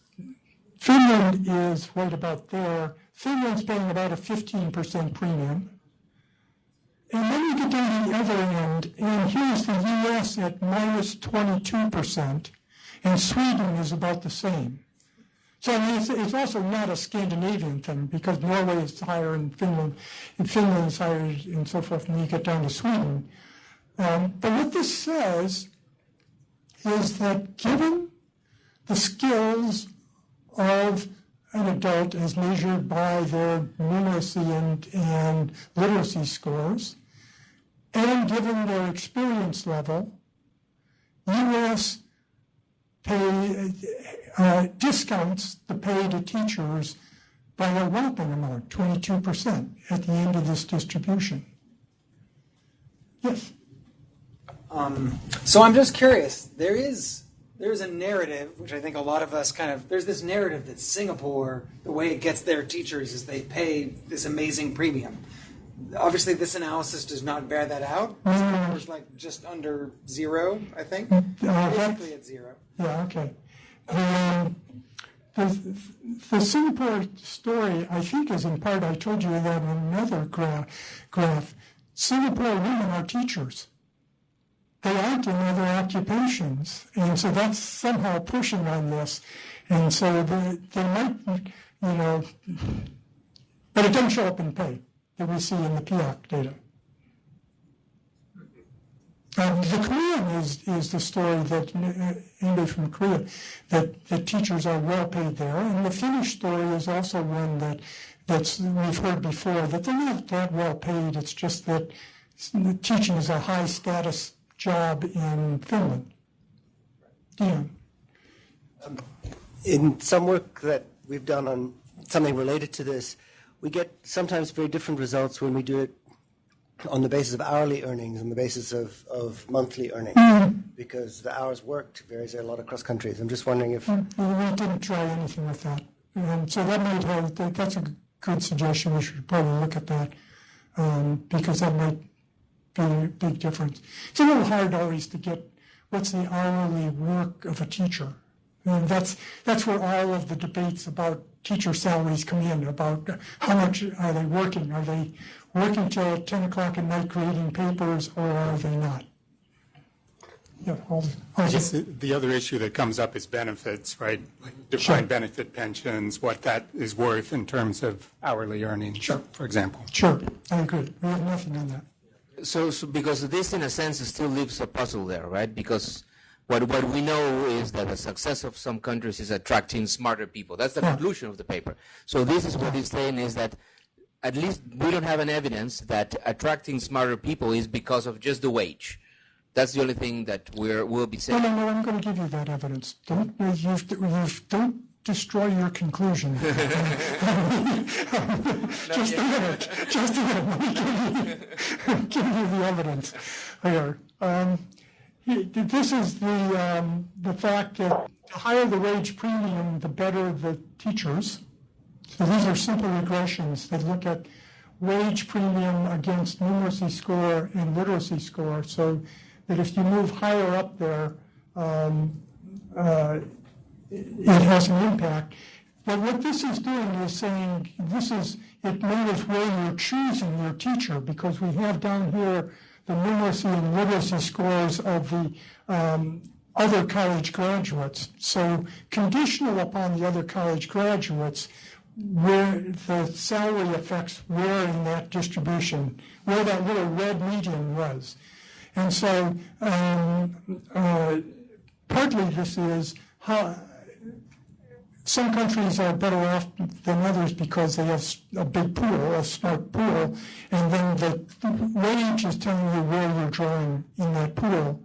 Finland is right about there. Finland's paying about a 15% premium. And then you get down to the other end, and here's the U.S. at minus 22%, and Sweden is about the same. So I mean, it's also not a Scandinavian thing, because Norway is higher and Finland is higher and so forth, and you get down to Sweden. But what this says is that given the skills of an adult as measured by their numeracy and literacy scores, and given their experience level, U.S. discounts the pay to teachers by a whopping amount, 22% at the end of this distribution. Yes? So I'm just curious. There's a narrative, which I think a lot of us there's this narrative that Singapore, the way it gets their teachers is they pay this amazing premium. Obviously, this analysis does not bear that out. Singapore's like just under zero, I think. Basically at zero. Yeah, okay. The Singapore story, I think, is in part, I told you that in another graph. Singapore women are teachers. They aren't in other occupations. And so that's somehow pushing on this. And so they might, but it doesn't show up in pay that we see in the PIAC data. The Korean is the story that ended from Korea, that teachers are well paid there. And the Finnish story is also one that's we've heard before, that they're not that well paid. It's just that teaching is a high status job in Finland. Yeah. In some work that we've done on something related to this, we get sometimes very different results when we do it on the basis of hourly earnings and the basis of monthly earnings, because the hours worked varies a lot across countries. I'm just wondering if... We didn't try anything with that. So that might have, that's a good suggestion. We should probably look at that, because that might be a big difference. It's a little hard always to get what's the hourly work of a teacher. And that's where all of the debates about teacher salaries come in, about how much are they working? Are they working till 10 o'clock at night creating papers, or are they not? Yeah, I guess the other issue that comes up is benefits, right? Defined benefit pensions, what that is worth in terms of hourly earnings, for example. Sure, I agree. We have nothing on that. So because this, in a sense, still leaves a puzzle there, right? Because what we know is that the success of some countries is attracting smarter people. That's the conclusion of the paper. So this is what he's saying, is that at least we don't have an evidence that attracting smarter people is because of just the wage. That's the only thing that we'll be saying. No, I'm going to give you that evidence. Don't destroy your conclusion. Just a minute. Let me give you the evidence here. This is the fact that the higher the wage premium, the better the teachers. So these are simple regressions that look at wage premium against numeracy score and literacy score, so that if you move higher up there, it has an impact. But what this is doing is saying it matters where you're choosing your teacher, because we have down here the numeracy and literacy scores of the other college graduates. So conditional upon the other college graduates, where the salary affects where in that distribution, where that little red median was. And so partly this is how some countries are better off than others because they have a big pool, a smart pool, and then the wage is telling you where you're drawing in that pool.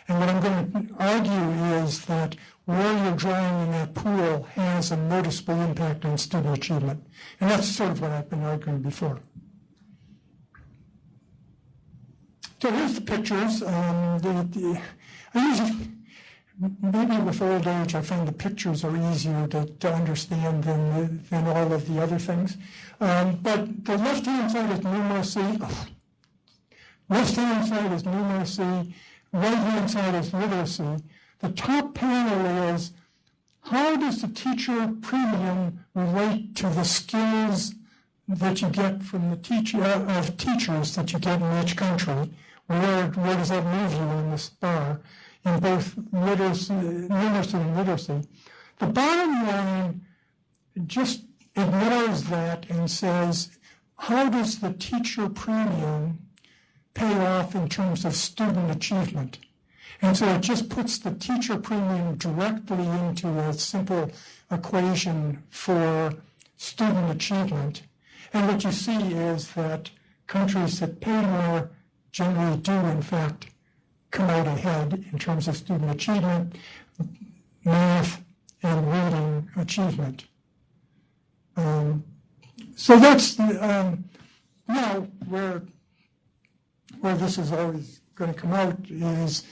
And what I'm going to argue is that where you're drawing in that pool has a noticeable impact on student achievement. And that's sort of what I've been arguing before. So here's the pictures. I usually, maybe with old age, I find the pictures are easier to understand than all of the other things. But the left-hand side is numeracy. Left-hand side is numeracy. Right-hand side is literacy. The top panel is, how does the teacher premium relate to the skills that you get from the teachers that you get in each country? Where does that move you on this bar in both numeracy and literacy? The bottom line just ignores that and says, how does the teacher premium pay off in terms of student achievement? And so it just puts the teacher premium directly into a simple equation for student achievement. And what you see is that countries that pay more generally do, in fact, come out ahead in terms of student achievement, math, and reading achievement. So that's now where this is always going to come out is,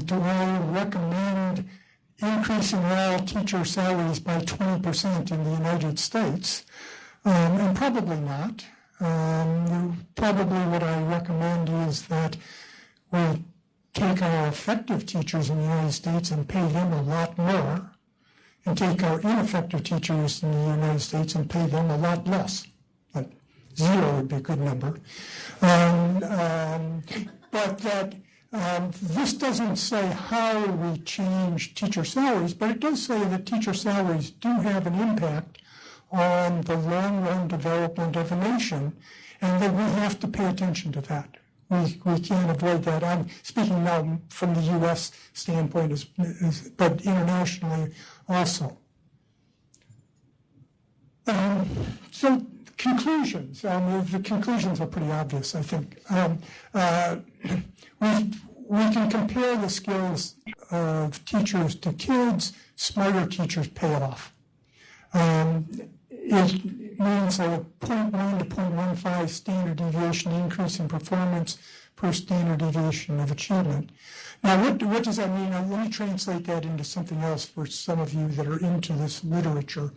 do I recommend increasing all teacher salaries by 20% in the United States? And probably not. Probably what I recommend is that we take our effective teachers in the United States and pay them a lot more, and take our ineffective teachers in the United States and pay them a lot less. Like 0 would be a good number. But that this doesn't say how we change teacher salaries, but it does say that teacher salaries do have an impact on the long-run development of a nation, and that we have to pay attention to that. We can't avoid that. I'm speaking now from the U.S. standpoint, but internationally also. So conclusions. The conclusions are pretty obvious, I think. We can compare the skills of teachers to kids. Smarter teachers pay off. It means a 0.1 to 0.15 standard deviation increase in performance per standard deviation of achievement. Now, what does that mean? Now, let me translate that into something else for some of you that are into this literature.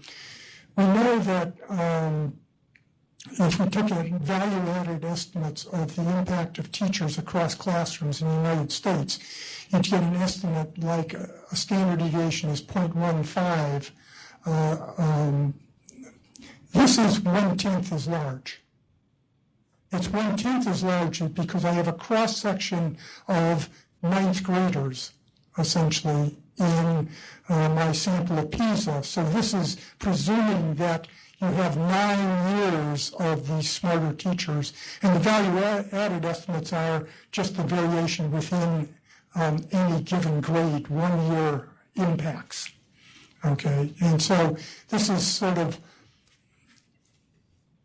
We know that if we took value-added estimates of the impact of teachers across classrooms in the United States, you'd get an estimate like a standard deviation is 0.15. This is 1/10 as large. It's 1/10 as large because I have a cross-section of ninth graders, essentially, in my sample of PISA. So this is presuming that you have 9 years of these smarter teachers, and the value-added estimates are just the variation within any given grade, 1 year impacts. Okay, and so this is sort of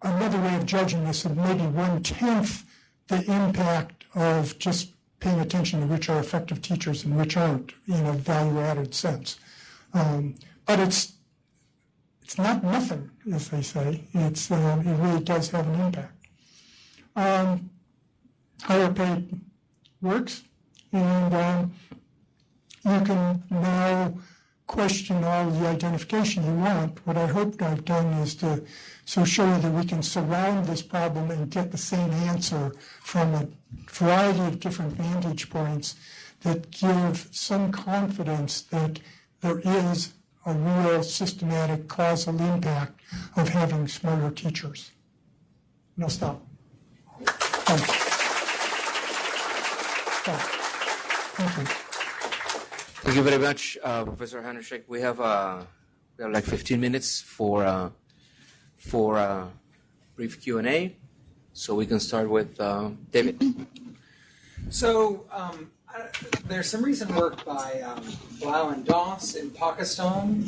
another way of judging this, of maybe 1/10 the impact of just paying attention to which are effective teachers and which aren't in a value-added sense. But it's not nothing, as they say. It really does have an impact. Higher pay works, and you can now question all the identification you want. What I hope I've done is to show you that we can surround this problem and get the same answer from a variety of different vantage points that give some confidence that there is a real systematic causal impact of having smarter teachers. No, stop. Thank you. Thank you. Thank you very much, Professor Hanushek. We have like 15 minutes for brief Q&A, so we can start with David. So there's some recent work by Blau and Doss in Pakistan,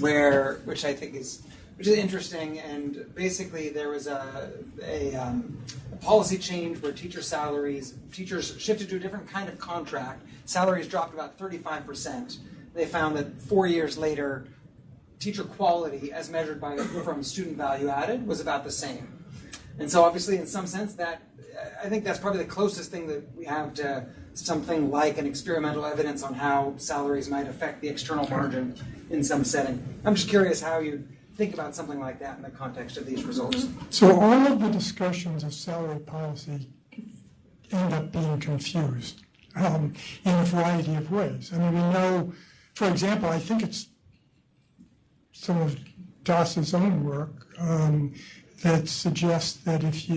which I think is interesting. And basically, there was a policy change where teachers shifted to a different kind of contract. Salaries dropped about 35%. They found that 4 years later, teacher quality, as measured from student value added, was about the same. And so, obviously, in some sense, I think that's probably the closest thing that we have to something like an experimental evidence on how salaries might affect the external margin in some setting. I'm just curious how you think about something like that in the context of these results. So all of the discussions of salary policy end up being confused in a variety of ways. I mean, we know, for example, I think it's some of Doss's own work that suggests that if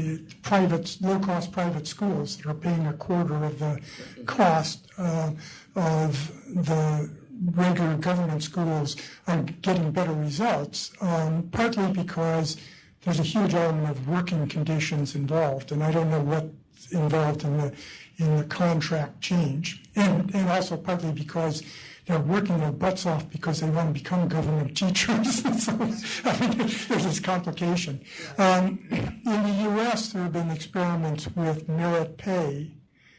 low-cost private schools that are paying a quarter of the cost of the regular government schools are getting better results, partly because there's a huge element of working conditions involved, and I don't know what's involved in the contract change, and also partly because they're working their butts off because they want to become government teachers. So, there's this complication. In the U.S., there have been experiments with merit pay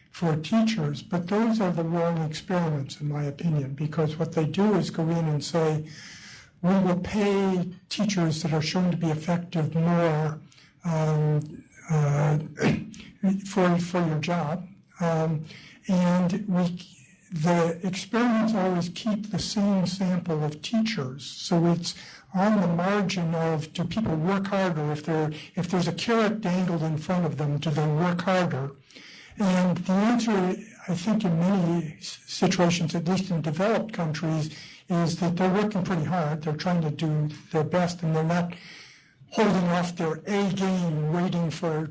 for teachers, but those are the wrong experiments, in my opinion, because what they do is go in and say, we will pay teachers that are shown to be effective more for your job. And the experiments always keep the same sample of teachers. So it's on the margin of, do people work harder? If there's a carrot dangled in front of them, do they work harder? And the answer, I think in many situations, at least in developed countries, is that they're working pretty hard. They're trying to do their best, and they're not holding off their A game, waiting for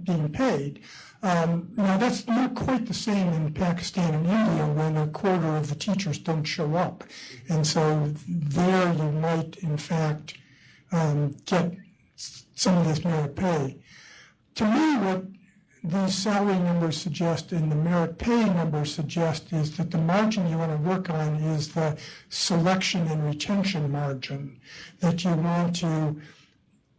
being paid. Now, that's not quite the same in Pakistan and India, when a quarter of the teachers don't show up. And so there you might, in fact, get some of this merit pay. To me, what these salary numbers suggest and the merit pay numbers suggest is that the margin you want to work on is the selection and retention margin, that you want to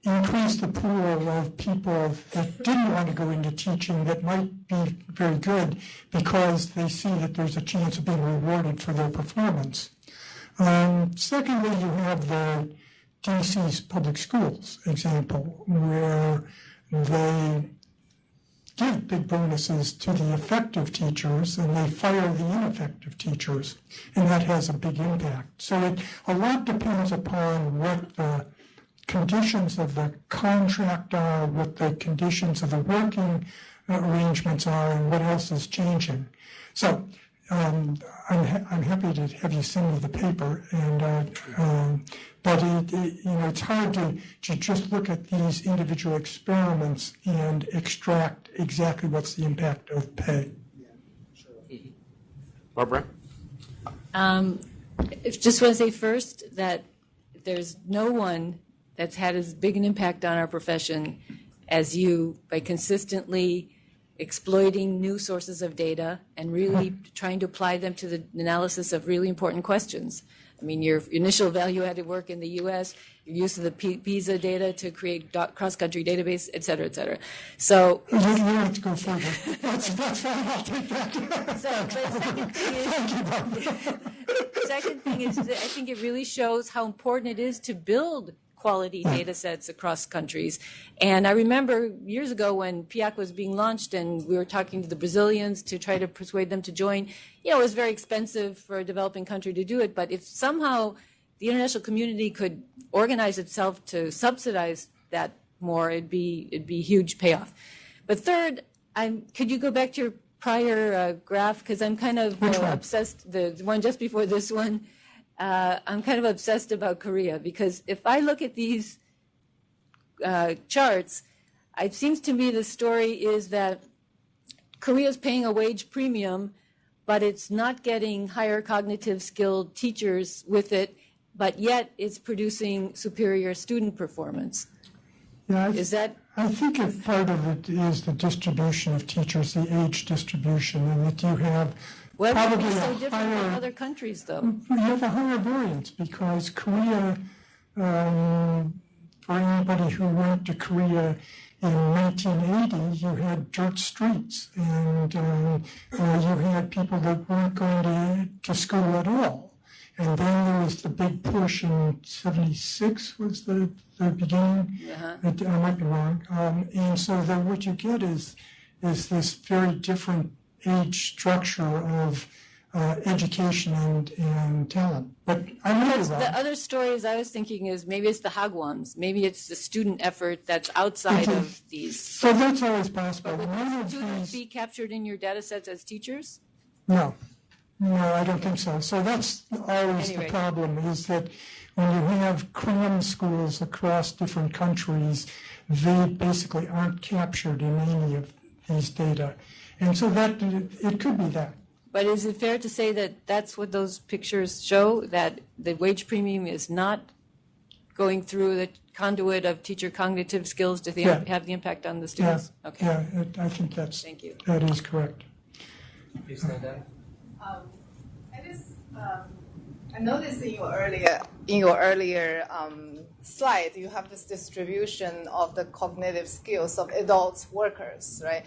increase the pool of people that didn't want to go into teaching that might be very good because they see that there's a chance of being rewarded for their performance. Secondly, you have the DC's public schools example, where they give big bonuses to the effective teachers and they fire the ineffective teachers, and that has a big impact. So a lot depends upon what the conditions of the contract are, what the conditions of the working arrangements are, and what else is changing. So I'm happy to have you send me the paper, and but it's hard to just look at these individual experiments and extract exactly what's the impact of pay. Barbara? Just want to say first that there's no one that's had as big an impact on our profession as you by consistently exploiting new sources of data and really trying to apply them to the analysis of really important questions. I mean, your initial value-added work in the U.S., your use of the PISA data to create cross-country database, et cetera, et cetera. So you have to go further. That's fine. I'll take that. Second thing is, I think it really shows how important it is to build quality data sets across countries. And I remember years ago when PIAC was being launched and we were talking to the Brazilians to try to persuade them to join, it was very expensive for a developing country to do it, but if somehow the international community could organize itself to subsidize that more, it'd be a huge payoff. But third, could you go back to your prior graph, because I'm kind of obsessed, the one just before this one, I'm kind of obsessed about Korea, because if I look at these charts, it seems to me the story is that Korea's paying a wage premium, but it's not getting higher cognitive skilled teachers with it, but yet it's producing superior student performance. Yeah, Is that? I think a part of it is the distribution of teachers, the age distribution, and that you have Well, it would probably be so a different higher, from other countries, though. you have a higher variance because Korea, for anybody who went to Korea in 1980, you had dirt streets, and you had people that weren't going to school at all. And then there was the big push in 76 was the beginning. I might be wrong. And so then what you get is this very different age structure of education and talent. But I might be wrong. The other stories I was thinking is maybe it's the Hagwons, maybe it's the student effort that's outside of these. So that's always possible. But would students be captured in your data sets as teachers? No, I don't think so. So that's always the problem, is that when you have cram schools across different countries, they basically aren't captured in any of these data. And so that it could be that. But is it fair to say that that's what those pictures show, that the wage premium is not going through the conduit of teacher cognitive skills to have the impact on the students? Yeah, okay. yeah, I think Thank you. that is correct. Please stand up. I noticed in your earlier slide, you have this distribution of the cognitive skills of adult workers, right?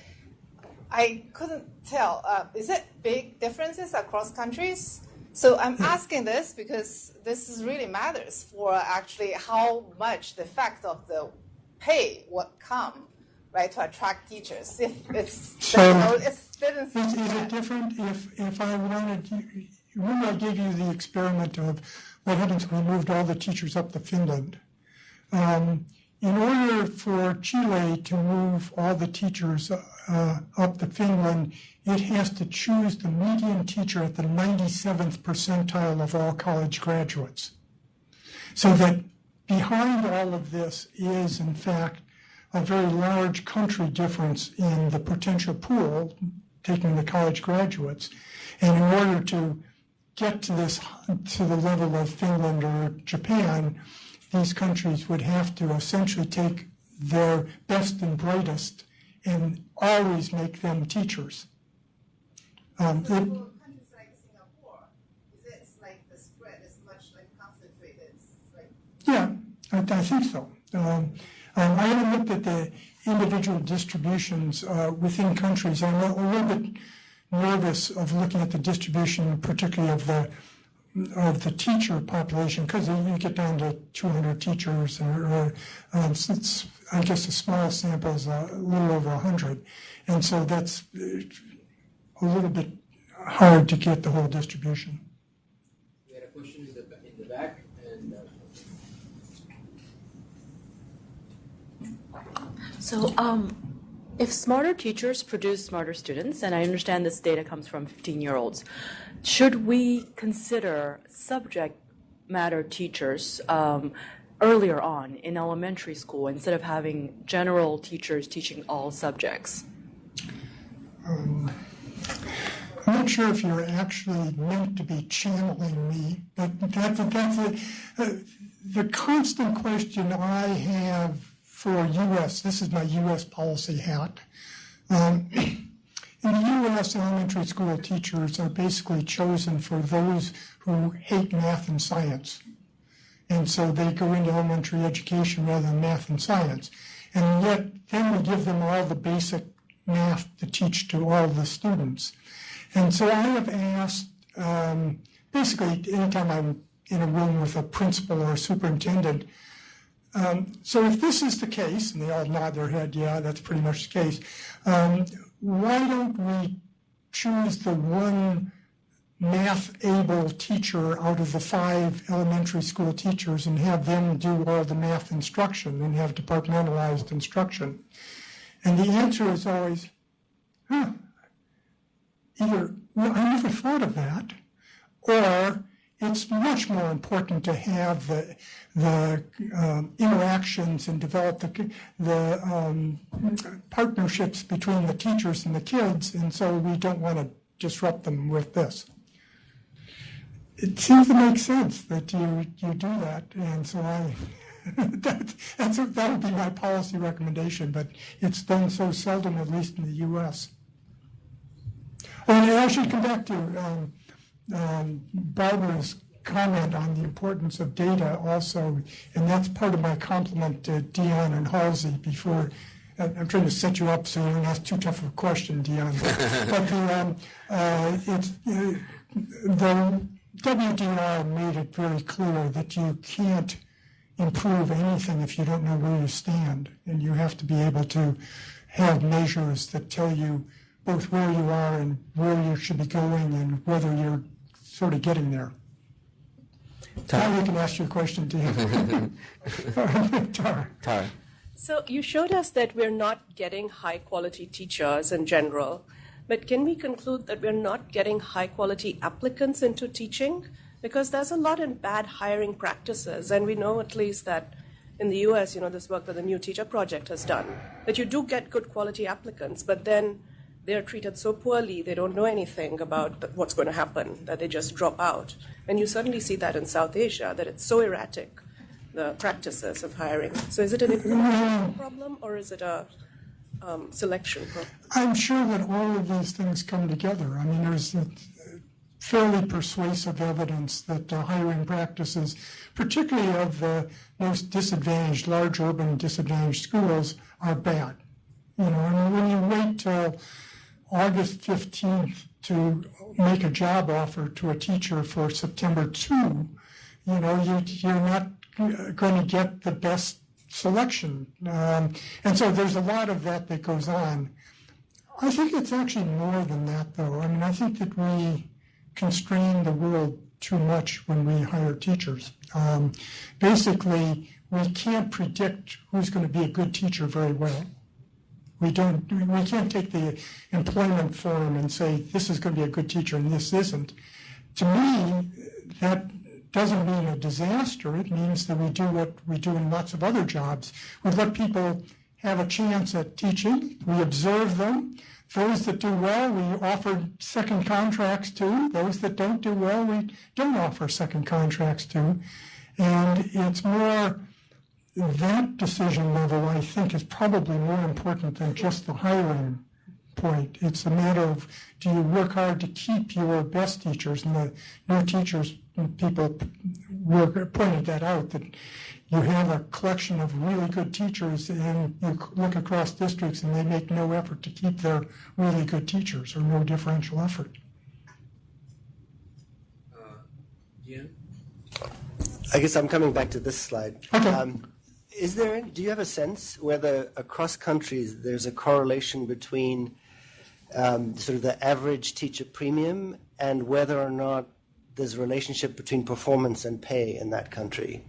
I couldn't tell. Is it big differences across countries? So I'm asking this because this really matters for actually how much the effect of the pay would come, right, to attract teachers. If it's didn't see Is it that. different if I wanted, remember I gave you the experiment of what happens if we moved all the teachers up to Finland? In order for Chile to move all the teachers up to Finland, it has to choose the median teacher at the 97th percentile of all college graduates. So that behind all of this is, in fact, a very large country difference in the potential pool, taking the college graduates. And in order to get to the level of Finland or Japan, these countries would have to essentially take their best and brightest and always make them teachers. So for countries like Singapore, is it like the spread is much like concentrated? Like Yeah, I think so. I haven't looked at the individual distributions within countries. I'm a little bit nervous of looking at the distribution, particularly of the teacher population, because you get down to 200 teachers, or it's, I guess the small sample is a little over 100, and so that's a little bit hard to get the whole distribution. We had a question in the back, and So, if smarter teachers produce smarter students, and I understand this data comes from 15-year-olds, should we consider subject matter teachers earlier on in elementary school instead of having general teachers teaching all subjects? I'm not sure if you're actually meant to be channeling me, but that's the constant question I have for U.S., this is my U.S. policy hat. In the U.S., elementary school teachers are basically chosen for those who hate math and science. And so they go into elementary education rather than math and science. And yet, then we give them all the basic math to teach to all the students. And so I have asked, basically, anytime I'm in a room with a principal or a superintendent, so if this is the case, and they all nod their head, yeah, that's pretty much the case, why don't we choose the one math-able teacher out of the 5 elementary school teachers and have them do all the math instruction and have departmentalized instruction? And the answer is always, either, well, I never thought of that, or it's much more important to have the interactions and develop the partnerships between the teachers and the kids, and so we don't want to disrupt them with this. It seems to make sense that you do that, and so that would be my policy recommendation, but it's done so seldom, at least in the U.S. Oh, and I should come back to Barbara's comment on the importance of data also, and that's part of my compliment to Dion and Halsey before. I'm trying to set you up so you don't ask too tough of a question, Dion. But the WDR made it very clear that you can't improve anything if you don't know where you stand, and you have to be able to have measures that tell you both where you are and where you should be going and whether you're sort of getting there. Now you can ask your question to him. Tara. So you showed us that we're not getting high-quality teachers in general, but can we conclude that we're not getting high-quality applicants into teaching? Because there's a lot in bad hiring practices, and we know at least that in the U.S., this work that the New Teacher Project has done, that you do get good quality applicants, but then they're treated so poorly, they don't know anything about what's going to happen, that they just drop out. And you certainly see that in South Asia, that it's so erratic, the practices of hiring. So is it an implementation problem, or is it a selection problem? I'm sure that all of these things come together. I mean, there's fairly persuasive evidence that hiring practices, particularly of the most disadvantaged, large urban disadvantaged schools, are bad. I mean, when you wait till August 15th to make a job offer to a teacher for September 2, you're not going to get the best selection. And so there's a lot of that goes on. I think it's actually more than that, though. I mean, I think that we constrain the world too much when we hire teachers. Basically, we can't predict who's going to be a good teacher very well. We can't take the employment form and say, this is going to be a good teacher and this isn't. To me, that doesn't mean a disaster. It means that we do what we do in lots of other jobs. We let people have a chance at teaching. We observe them. Those that do well, we offer second contracts to. Those that don't do well, we don't offer second contracts to. And it's more that decision level, I think, is probably more important than just the hiring point. It's a matter of, do you work hard to keep your best teachers? And the new teachers, people pointed that out, that you have a collection of really good teachers and you look across districts and they make no effort to keep their really good teachers, or no differential effort. I guess I'm coming back to this slide. Okay. Do you have a sense whether across countries there's a correlation between sort of the average teacher premium and whether or not there's a relationship between performance and pay in that country?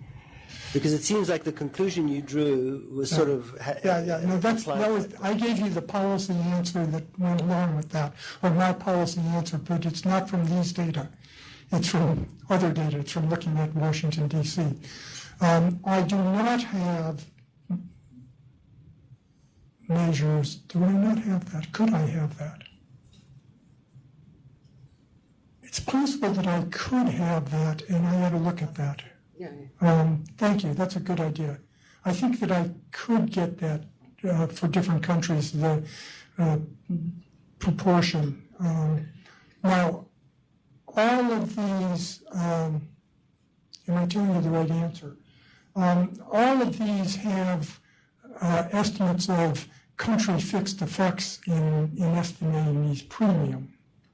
Because it seems like the conclusion you drew was sort of... No, I gave you the policy answer that went along with that, or my policy answer, but it's not from these data. It's from other data. It's from looking at Washington, D.C. I do not have measures. Do I not have that? Could I have that? It's possible that I could have that, and I had to look at that. Thank you. That's a good idea. I think that I could get that for different countries, the proportion. Now, all of these, am I telling you the right answer? All of these have estimates of country fixed effects in estimating these premium.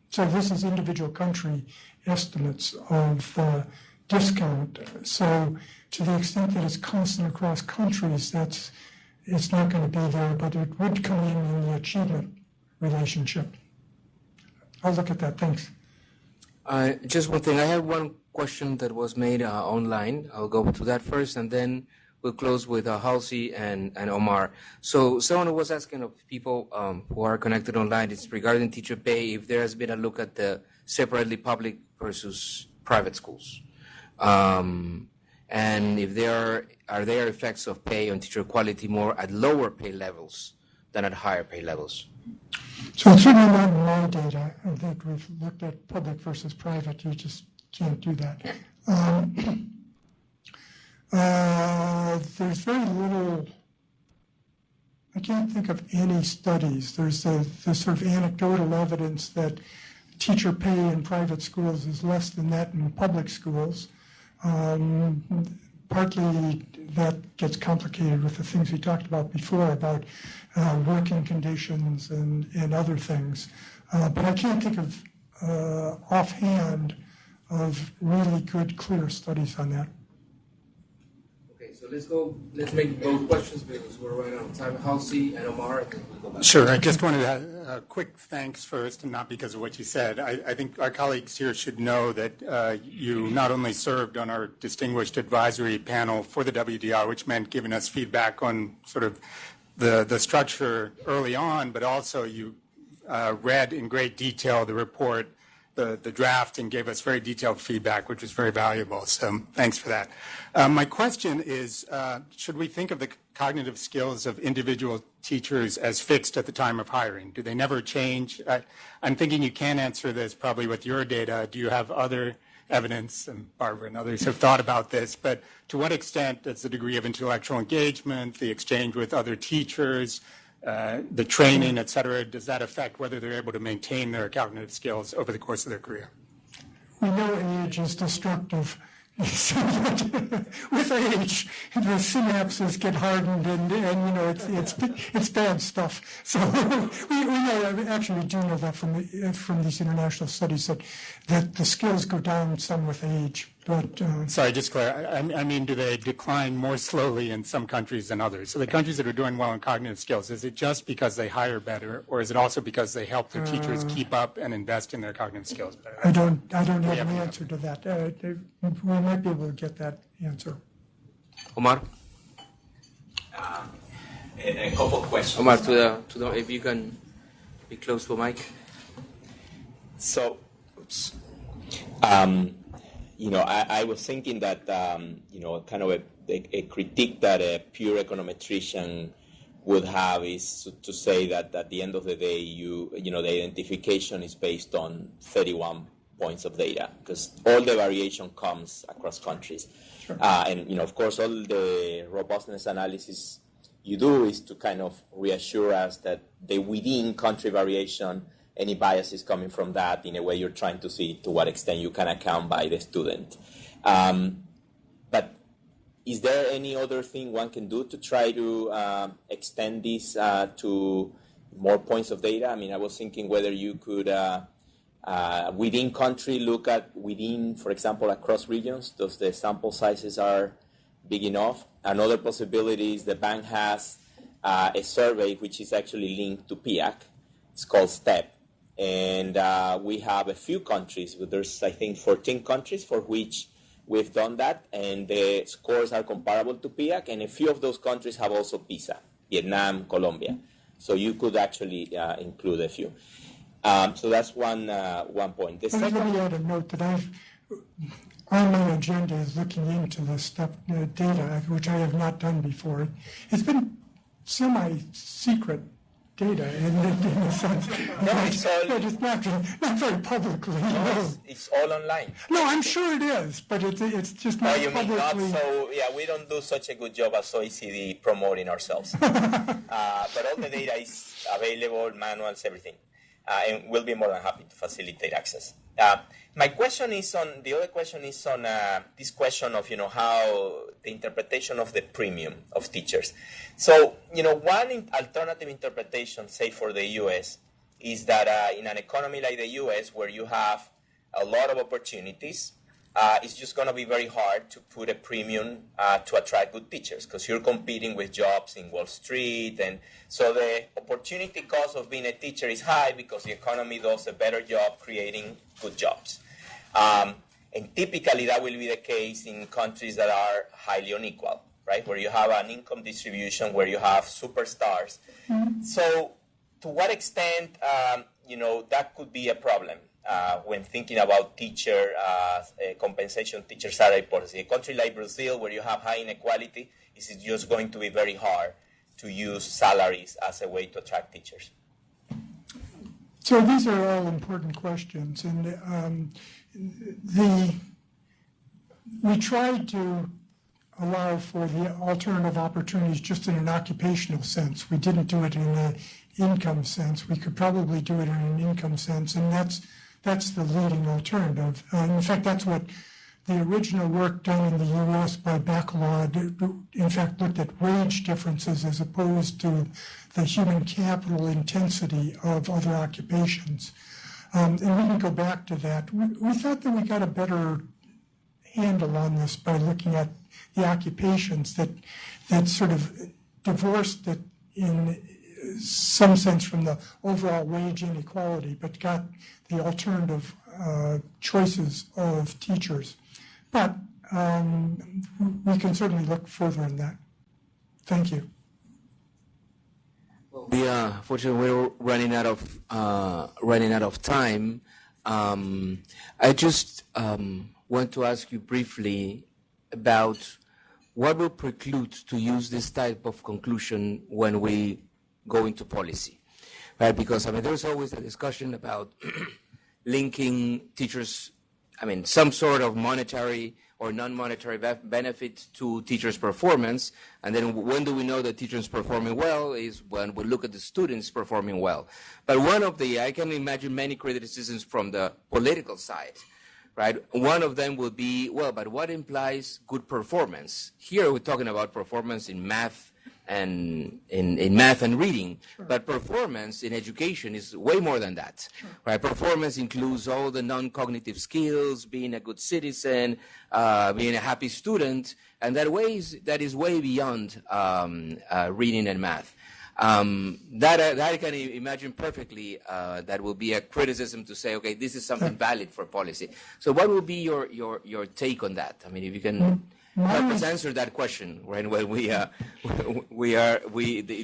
So this is individual country estimates of discount. So to the extent that it's constant across countries, it's not going to be there, but it would come in the achievement relationship. I'll look at that. Thanks. Just one thing. I have one question that was made online. I'll go to that first, and then we'll close with Halsey and Omar. So someone was asking of people who are connected online, it's regarding teacher pay, if there has been a look at the separately public versus private schools. And if there are there effects of pay on teacher quality more at lower pay levels than at higher pay levels? So it's certainly not in my data that we've looked at public versus private. You just can't do that. There's very little, I can't think of any studies. There's the sort of anecdotal evidence that teacher pay in private schools is less than that in public schools. Partly that gets complicated with the things we talked about before about working conditions and other things. But I can't think of offhand of really good, clear studies on that. Okay, so let's make both questions because we're right on time. Halsey and Omar, and then we'll go back. Sure. I just wanted a quick thanks first, and not because of what you said. I think our colleagues here should know that you not only served on our distinguished advisory panel for the WDR, which meant giving us feedback on sort of the structure early on, but also you read in great detail the report, the draft, and gave us very detailed feedback, which was very valuable. So thanks for that. My question is, should we think of the cognitive skills of individual teachers as fixed at the time of hiring? Do they never change? I'm thinking you can answer this probably with your data. Do you have other evidence, and Barbara and others have thought about this, but to what extent does the degree of intellectual engagement, the exchange with other teachers, the training, et cetera, does that affect whether they're able to maintain their cognitive skills over the course of their career? We know age is destructive. So with age, the synapses get hardened, and you know it's bad stuff. So we know, actually we do know that from these international studies that the skills go down some with age. But Sorry, just clear. I mean, do they decline more slowly in some countries than others? So the countries that are doing well in cognitive skills, is it just because they hire better, or is it also because they help their teachers keep up and invest in their cognitive skills better? I don't have an answer to that. We might be able to get that answer. Omar? A couple of questions. Omar, if you can be close to the mic. So, I was thinking that, kind of a critique that a pure econometrician would have is to say that at the end of the day, the identification is based on 31 points of data, because all the variation comes across countries. Sure. And, of course, all the robustness analysis you do is to kind of reassure us that the within country variation, any bias is coming from that. In a way, you're trying to see to what extent you can account by the student. But is there any other thing one can do to try to extend this to more points of data? I mean, I was thinking whether you could, within country, look at within, for example, across regions, those the sample sizes are big enough. Another possibility is the bank has a survey which is actually linked to PIAC. It's called STEP. And we have a few countries, but there's, I think, 14 countries for which we've done that, and the scores are comparable to PIAC, and a few of those countries have also PISA, Vietnam, Colombia. So you could actually include a few. So that's one point. Let me add a note that on my agenda is looking into the STEP data, which I have not done before. It's been semi-secret data in a sense. But it's not very publicly known. It's all online. No, I'm sure it is, but it's just not publicly. Mean not so? Yeah, we don't do such a good job as OECD promoting ourselves. But all the data is available, manuals, everything, and we'll be more than happy to facilitate access. My question is on this question of how the interpretation of the premium of teachers. So one alternative interpretation, say for the U.S., is that in an economy like the U.S., where you have a lot of opportunities, it's just going to be very hard to put a premium to attract good teachers, because you're competing with jobs in Wall Street, and so the opportunity cost of being a teacher is high because the economy does a better job creating good jobs. And typically that will be the case in countries that are highly unequal, right? Where you have an income distribution, where you have superstars. Mm-hmm. So to what extent, that could be a problem when thinking about teacher compensation, teacher salary policy. A country like Brazil, where you have high inequality, is it just going to be very hard to use salaries as a way to attract teachers? So these are all important questions, and we tried to allow for the alternative opportunities just in an occupational sense. We didn't do it in an income sense. We could probably do it in an income sense, and that's the leading alternative. In fact, that's what the original work done in the U.S. by Bacalard, in fact, looked at wage differences as opposed to the human capital intensity of other occupations. And we can go back to that. We thought that we got a better handle on this by looking at the occupations that sort of divorced it in some sense from the overall wage inequality, but got the alternative choices of teachers. But we can certainly look further in that. Thank you. Fortunately, we're running out of time. I just want to ask you briefly about what will preclude to use this type of conclusion when we go into policy, right? Because there's always a discussion about linking teachers, some sort of monetary or non-monetary benefit to teachers' performance. And then when do we know that teachers performing well is when we look at the students performing well. But I can imagine many criticisms from the political side, right? One of them would be, but what implies good performance? Here we're talking about performance in math, and in math and reading. Sure. But performance in education is way more than that. Sure. Right? Performance includes all the non-cognitive skills, being a good citizen, being a happy student, and that is way beyond reading and math. That I can imagine perfectly. That will be a criticism to say, okay, this is something valid for policy. So, what would be your take on that? I mean, if you can help us answer that question, right? When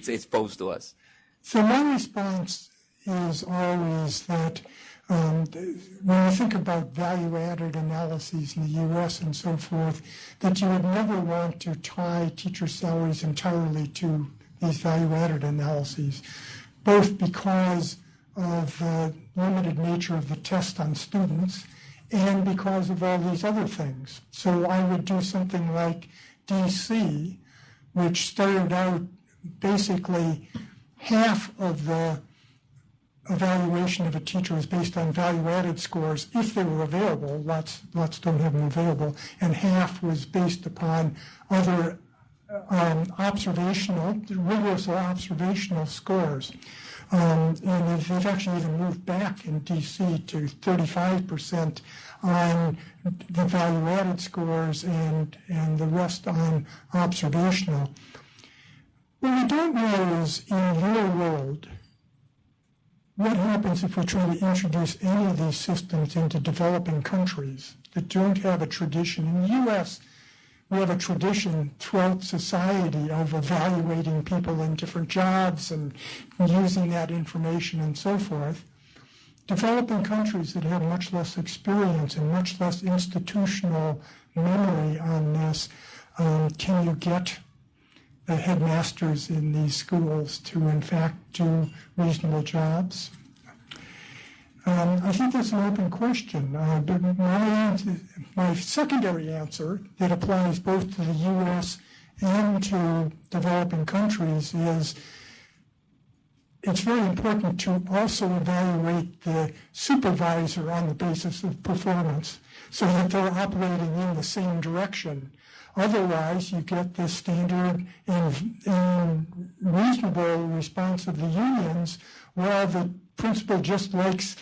it's posed to us. So, my response is always that when you think about value-added analyses in the U.S. and so forth, that you would never want to tie teacher salaries entirely to these value-added analyses, both because of the limited nature of the test on students and because of all these other things. So I would do something like DC, which started out basically half of the evaluation of a teacher is based on value-added scores if they were available. Lots don't have them available, and half was based upon other rigorous observational scores. And they've actually even moved back in DC to 35% on the value-added scores and the rest on observational. What we don't know is, in your world, what happens if we try to introduce any of these systems into developing countries that don't have a tradition. In the U.S., we have a tradition throughout society of evaluating people in different jobs and using that information and so forth. Developing countries that have much less experience and much less institutional memory on this, can you get the headmasters in these schools to, in fact, do reasonable jobs? I think that's an open question. My secondary answer that applies both to the U.S. and to developing countries is it's very important to also evaluate the supervisor on the basis of performance so that they're operating in the same direction. Otherwise, you get the standard and reasonable response of the unions while the principal just likes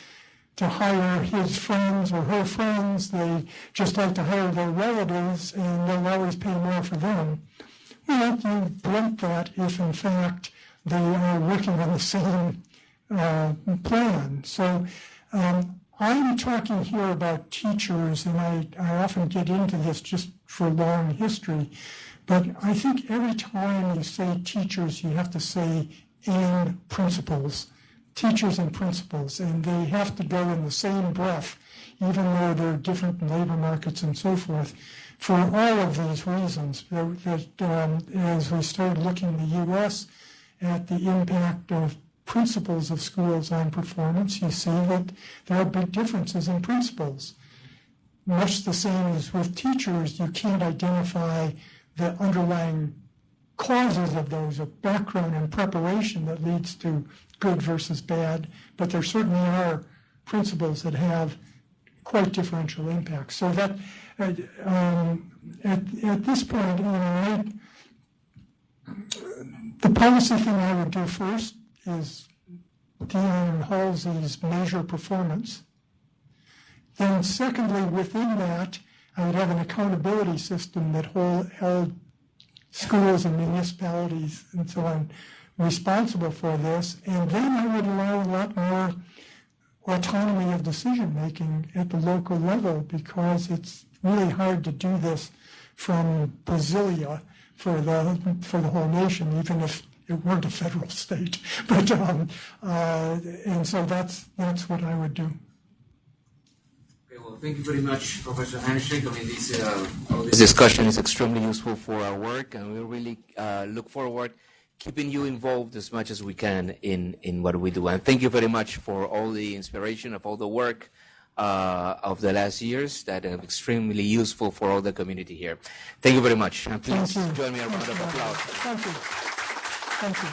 to hire his friends or her friends. They just like to hire their relatives, and they'll always pay more for them. Well, you blunt that if, in fact, they are working on the same plan. So I'm talking here about teachers, and I often get into this just for long history, but I think every time you say teachers, you have to say and principals. Teachers and principals, and they have to go in the same breath, even though they're different labor markets and so forth, for all of these reasons. As we started looking in the U.S. at the impact of principals of schools on performance, you see that there are big differences in principals. Much the same as with teachers, you can't identify the underlying causes of those, of background and preparation that leads to good versus bad, but there certainly are principles that have quite differential impacts. So that at this point, the policy thing I would do first is Dion Halsey's measure performance. Then secondly, within that, I would have an accountability system that held schools and municipalities and so on responsible for this, and then I would allow a lot more autonomy of decision making at the local level, because it's really hard to do this from Brasilia for the whole nation, even if it weren't a federal state. But and so that's what I would do. Okay, well, thank you very much, Professor Hanschig. I mean, this discussion is extremely useful for our work, and we really look forward keeping you involved as much as we can in what we do. And thank you very much for all the inspiration of all the work of the last years that are extremely useful for all the community here. Thank you very much. And please join me in a round of applause. Thank you. Thank you.